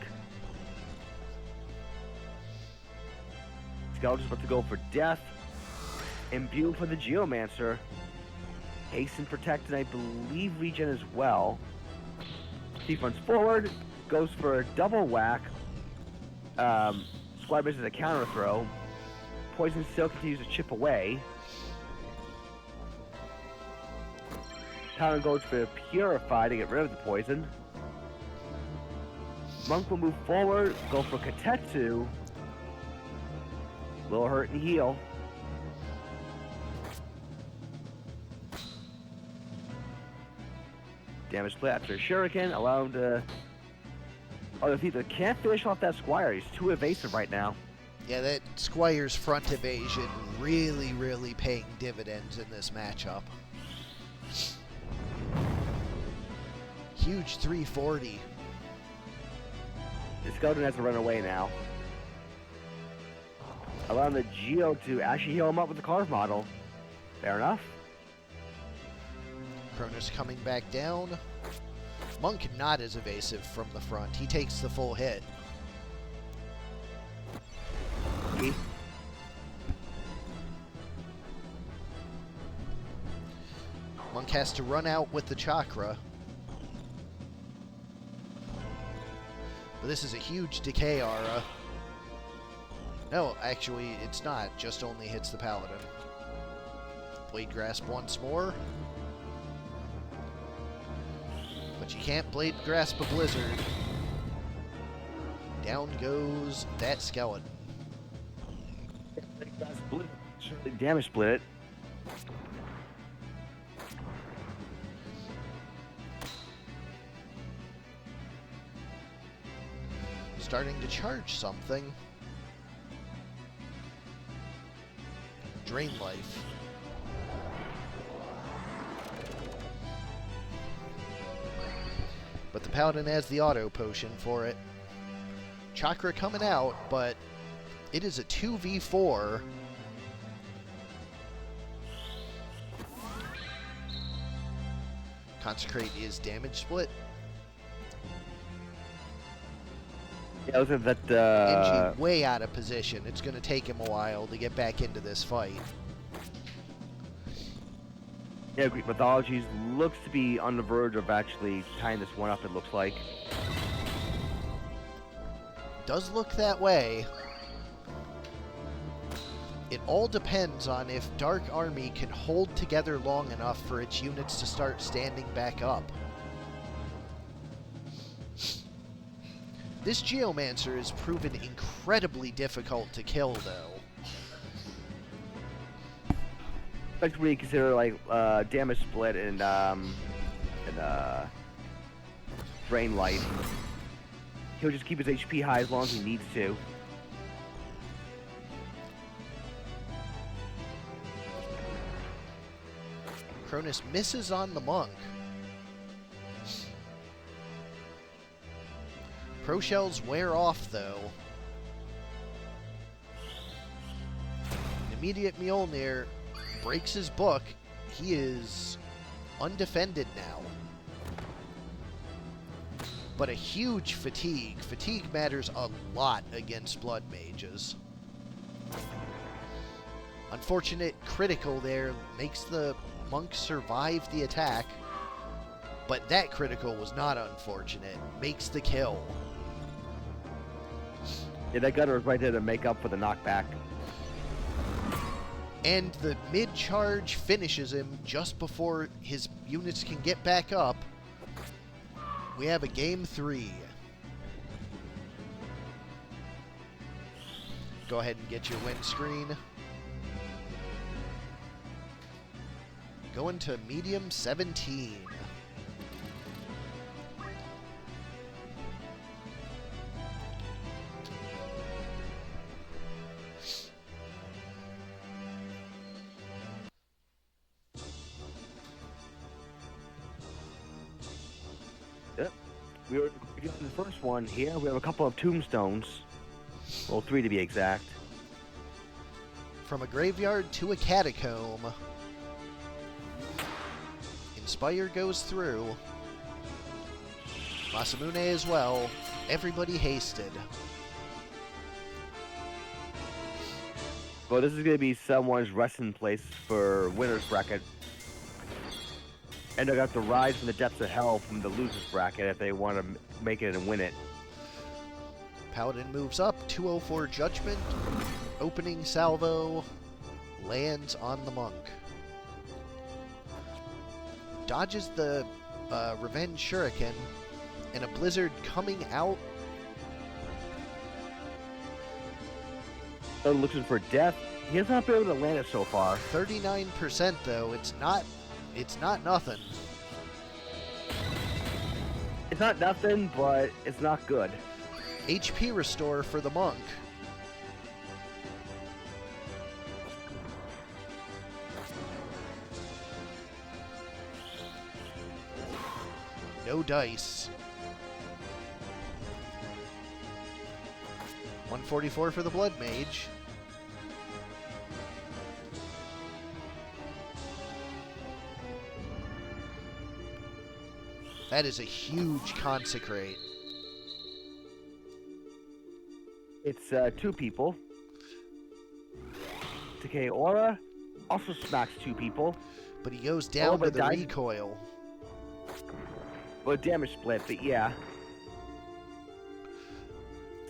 Skeleton's about to go for death. Imbue for the Geomancer. Hasten, Protect, and I believe Regen as well. Thief runs forward, goes for a double whack. Squad misses a counter throw. Poison still continues to chip away. Paladin goes for Purify to get rid of the poison. Monk will move forward, go for Katetsu. Little hurt and heal. Damage split after Shuriken, allow him to... Oh, the Thief can't finish off that Squire. He's too evasive right now. Yeah, that Squire's front evasion really, really paying dividends in this matchup. Huge 340. The Skeleton has to run away now. Allowing the Geo to actually heal him up with the Carve model. Fair enough. Cronus coming back down. Monk not as evasive from the front. He takes the full hit. Monk has to run out with the Chakra. But this is a huge decay aura. No, actually, it's not. Just only hits the Paladin. Blade Grasp once more. But you can't Blade Grasp a Blizzard. Down goes that skeleton. Damage split it. Starting to charge something. Drain life. But the Paladin has the auto potion for it. Chakra coming out, but it is a 2v4. Consecrate is damage split. Yeah, I was at that. Genji way out of position. It's going to take him a while to get back into this fight. Yeah, Greek Mythologies looks to be on the verge of actually tying this one up, it looks like. Does look that way. It all depends on if Dark Army can hold together long enough for its units to start standing back up. This Geomancer has proven incredibly difficult to kill, though. Like when you consider like damage split and drain life, he'll just keep his HP high as long as he needs to. Cronus misses on the Monk. Pro Shells wear off, though. Immediate Mjolnir breaks his book. He is undefended now. But a huge fatigue. Fatigue matters a lot against Blood Mages. Unfortunate critical there makes the Monk survive the attack. But that critical was not unfortunate. Makes the kill. Yeah, that gunner was right there to make up for the knockback. And the mid-charge finishes him just before his units can get back up. We have a game 3. Go ahead and get your win screen. Going to medium 17. Yep. We were in the first one here. We have a couple of tombstones. Well, 3 to be exact. From a graveyard to a catacomb. Inspire goes through. Masamune as well. Everybody hasted. Well, this is going to be someone's resting place for winner's bracket. And they're going to have to rise from the depths of hell from the loser's bracket if they want to make it and win it. Paladin moves up, 204 Judgment, opening salvo, lands on the monk. Dodges the Revenge Shuriken, and a blizzard coming out. Looking for death. He has not been able to land it so far. 39% though. It's not nothing. It's not nothing, but it's not good. HP restore for the monk. No dice. 144 for the blood mage. That is a huge consecrate. It's 2 people. Decay Aura also smacks 2 people. But he goes down to the dies. recoil. Well, damage split, but yeah.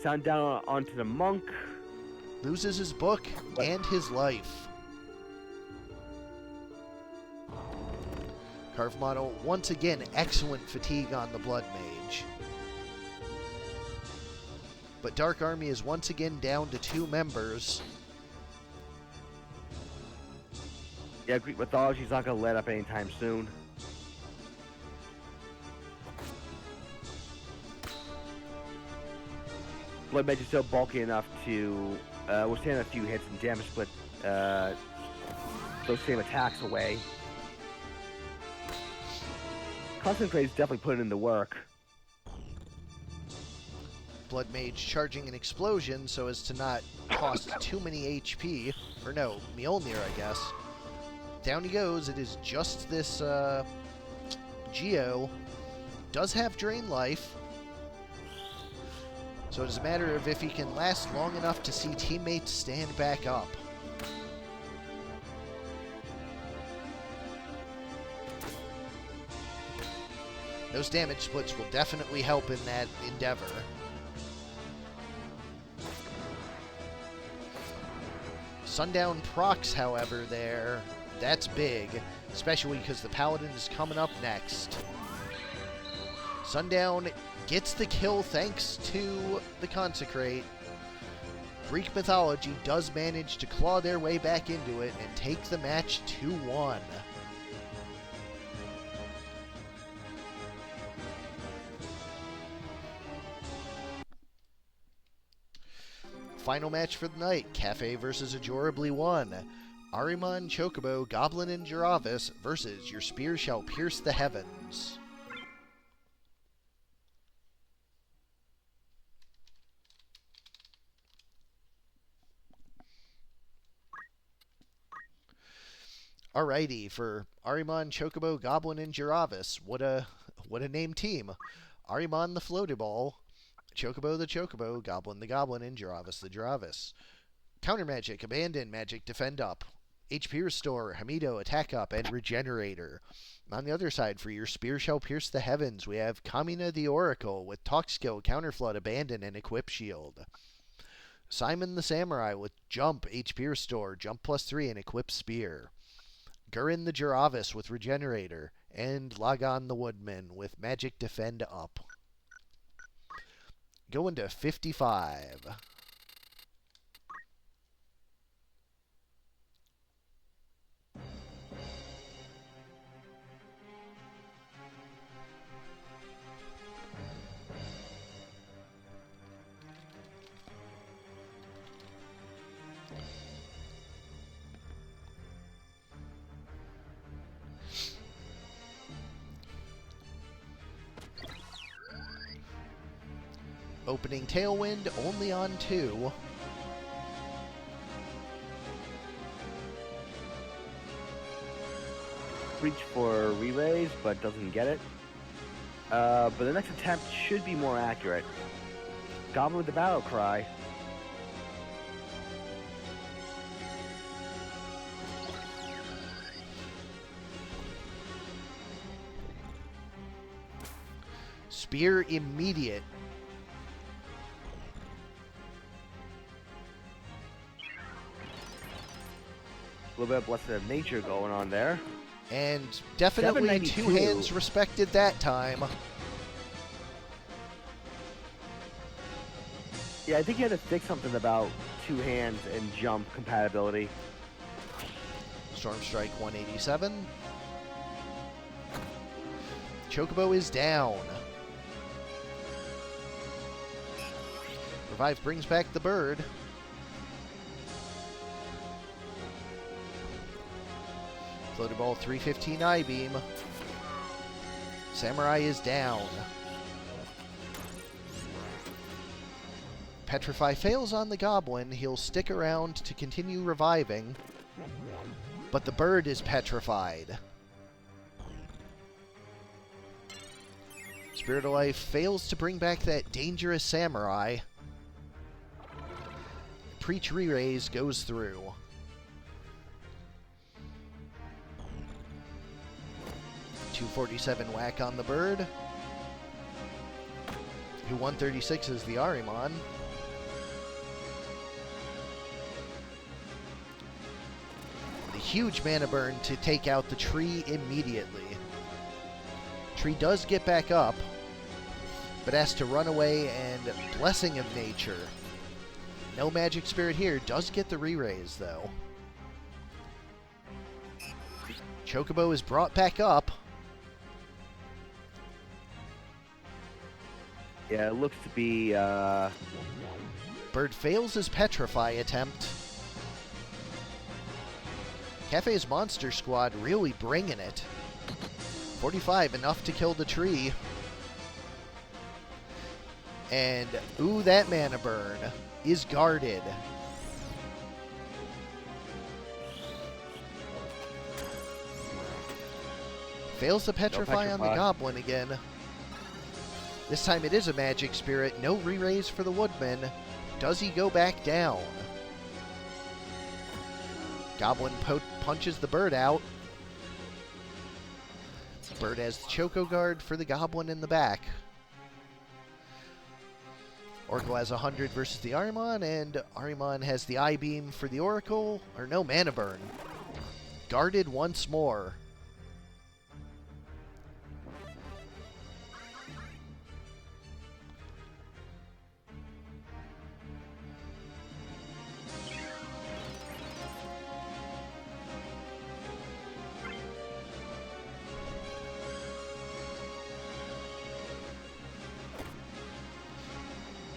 Sound down onto the monk. Loses his book and his life. Carved model, once again, excellent fatigue on the blood mage. But Dark Army is once again down to 2 members. Yeah, Greek mythology's not going to let up anytime soon. Blood mage is still bulky enough to withstand a few hits and damage split those same attacks away. Concentrate's definitely putting in the work. Blood Mage charging an explosion so as to not cost too many HP. Or no, Mjolnir, I guess. Down he goes. It is just this Geo. Does have Drain Life. So it's a matter of if he can last long enough to see teammates stand back up. Those damage splits will definitely help in that endeavor. Sundown procs, however, there. That's big, especially because the Paladin is coming up next. Sundown gets the kill thanks to the Consecrate. Greek mythology does manage to claw their way back into it and take the match 2-1. Final match for the night, Kaffe versus Ajorably 1. Ahriman, Chocobo, Goblin, and Jaravis versus Your Spear Shall Pierce the Heavens. Alrighty, for Ahriman, Chocobo, Goblin, and Jaravis, what a name team. Ahriman the Floaty Ball, Chocobo the Chocobo, Goblin the Goblin, and Jaravis the Jaravis. Counter Magic, Abandon, Magic, Defend Up. HP Restore, Hamido, Attack Up, and Regenerator. On the other side, for Your Spear Shall Pierce the Heavens, we have Kamina the Oracle with Talk Skill, Counterflood, Abandon, and Equip Shield. Simon the Samurai with Jump, HP Restore, Jump +3, and Equip Spear. Gurren the Jaravis with Regenerator, and Lagan the Woodman with Magic Defend Up. Going to 55. Opening Tailwind, only on 2. Reach for relays, but doesn't get it. But the next attempt should be more accurate. Goblin with the Battle Cry. Spear immediate. A little bit of Blessed of Nature going on there. And definitely 792. two hands respected that time. Yeah, I think you had to fix something about two hands and jump compatibility. Storm Strike 187. Chocobo is down. Revive brings back the bird. Floater Ball 315 I-Beam. Samurai is down. Petrify fails on the Goblin. He'll stick around to continue reviving. But the bird is petrified. Spirit of Life fails to bring back that dangerous Samurai. Preach Re-Raise goes through. .247 whack on the bird. Who 136 is the Ahriman. The huge mana burn to take out the tree immediately. Tree does get back up, but has to run away and Blessing of Nature. No Magic Spirit here. Does get the re-raise, though. Chocobo is brought back up. Yeah, it looks to be, Bird fails his Petrify attempt. Kaffe's Monster Squad really bringing it. 45, enough to kill the tree. And, ooh, that mana burn is guarded. Fails the Petrify on the Goblin again. This time it is a Magic Spirit. No re-raise for the Woodman. Does he go back down? Goblin punches the bird out. Bird has the Choco Guard for the Goblin in the back. Oracle has 100 versus the Ahriman, and Ahriman has the I-Beam for the Oracle. Or no, Mana Burn. Guarded once more.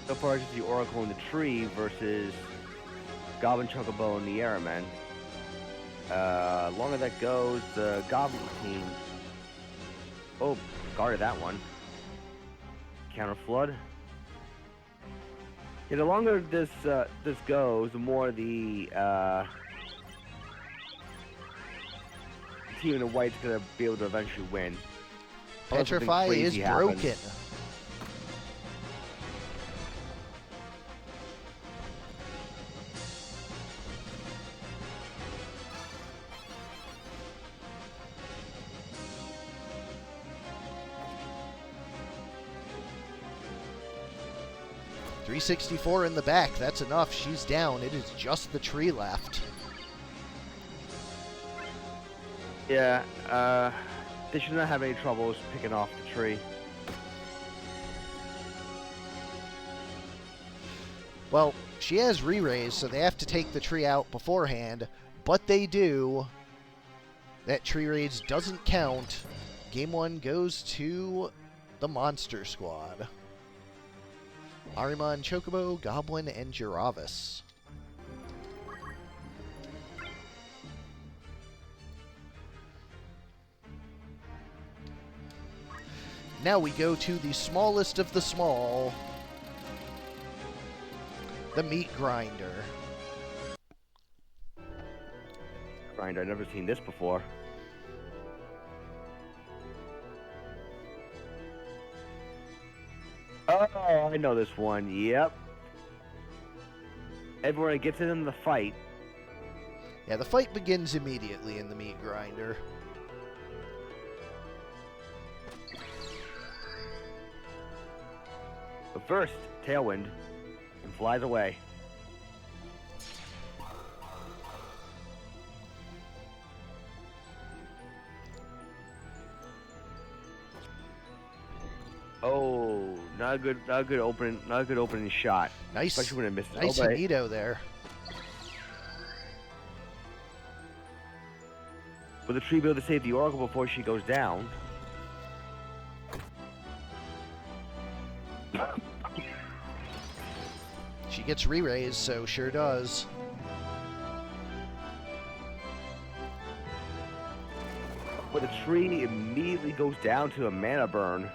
so far as the Oracle in the tree versus Goblin Chocobo and the Airman. Longer that goes, the Goblin team. Oh, guarded that one. Counter Flood. Yeah, the longer this goes, the more the team in the white's gonna be able to eventually win. Petrify is broken. .364 in the back. That's enough. She's down. It is just the tree left. Yeah, they should not have any troubles picking off the tree. Well, she has re-raise, so they have to take the tree out beforehand, but they do. That tree raise doesn't count. Game 1 goes to the Monster Squad. Ahriman, Chocobo, Goblin, and Jiravis. Now we go to the smallest of the small, the Meat Grinder. Grinder, I've never seen this before. Oh, I know this one. Yep. Everyone gets in the fight. Yeah, the fight begins immediately in the Meat Grinder. first tailwind and flies away. Oh, not a good opening shot. Nice, especially when it misses. nice Hanito there. Will the tree be able to save the Oracle before she goes down? She gets re-raised, so sure does. But the tree immediately goes down to a mana burn.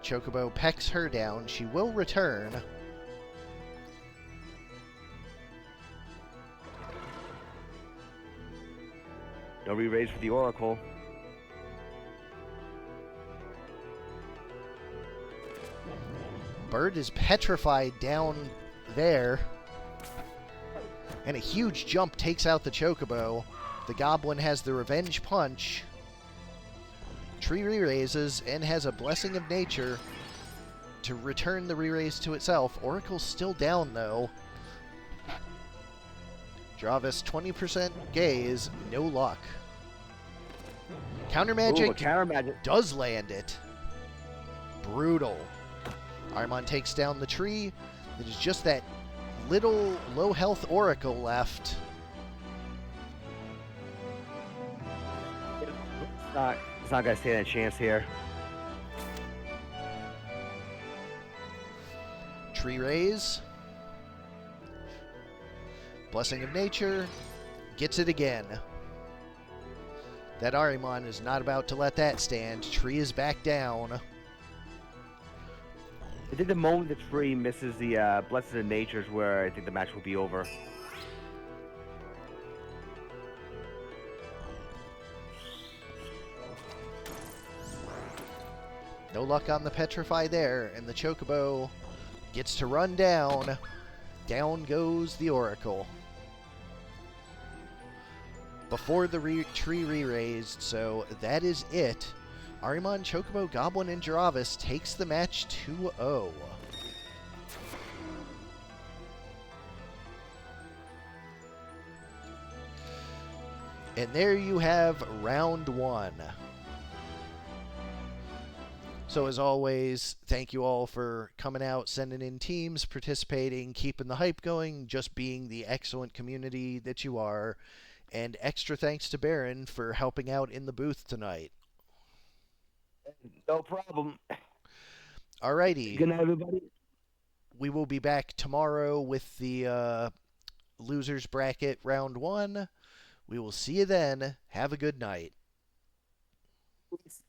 Chocobo pecks her down. She will return. No re-raise for the Oracle. Bird is petrified down there. And a huge jump takes out the Chocobo. The Goblin has the Revenge Punch. Tree re-raises and has a Blessing of Nature to return the re-raise to itself. Oracle's still down, though. Dravis, 20% gaze, no luck. Counter magic does land it. Brutal. Ahriman takes down the tree. It is just that little low health Oracle left. It's not gonna stand a chance here. Tree raise. Blessing of Nature. Gets it again. That Ahriman is not about to let that stand. Tree is back down. I think the moment the tree misses the Blessed of Nature is where I think the match will be over. No luck on the Petrify there, and the Chocobo gets to run down. Down goes the Oracle. Before the tree re-raised, so that is it. Ahriman, Chocobo, Goblin, and Dravis takes the match 2-0. And there you have round one. So as always, thank you all for coming out, sending in teams, participating, keeping the hype going, just being the excellent community that you are. And extra thanks to Barren for helping out in the booth tonight. No problem. Alrighty. Good night, everybody. We will be back tomorrow with the losers bracket round one. We will see you then. Have a good night. Peace.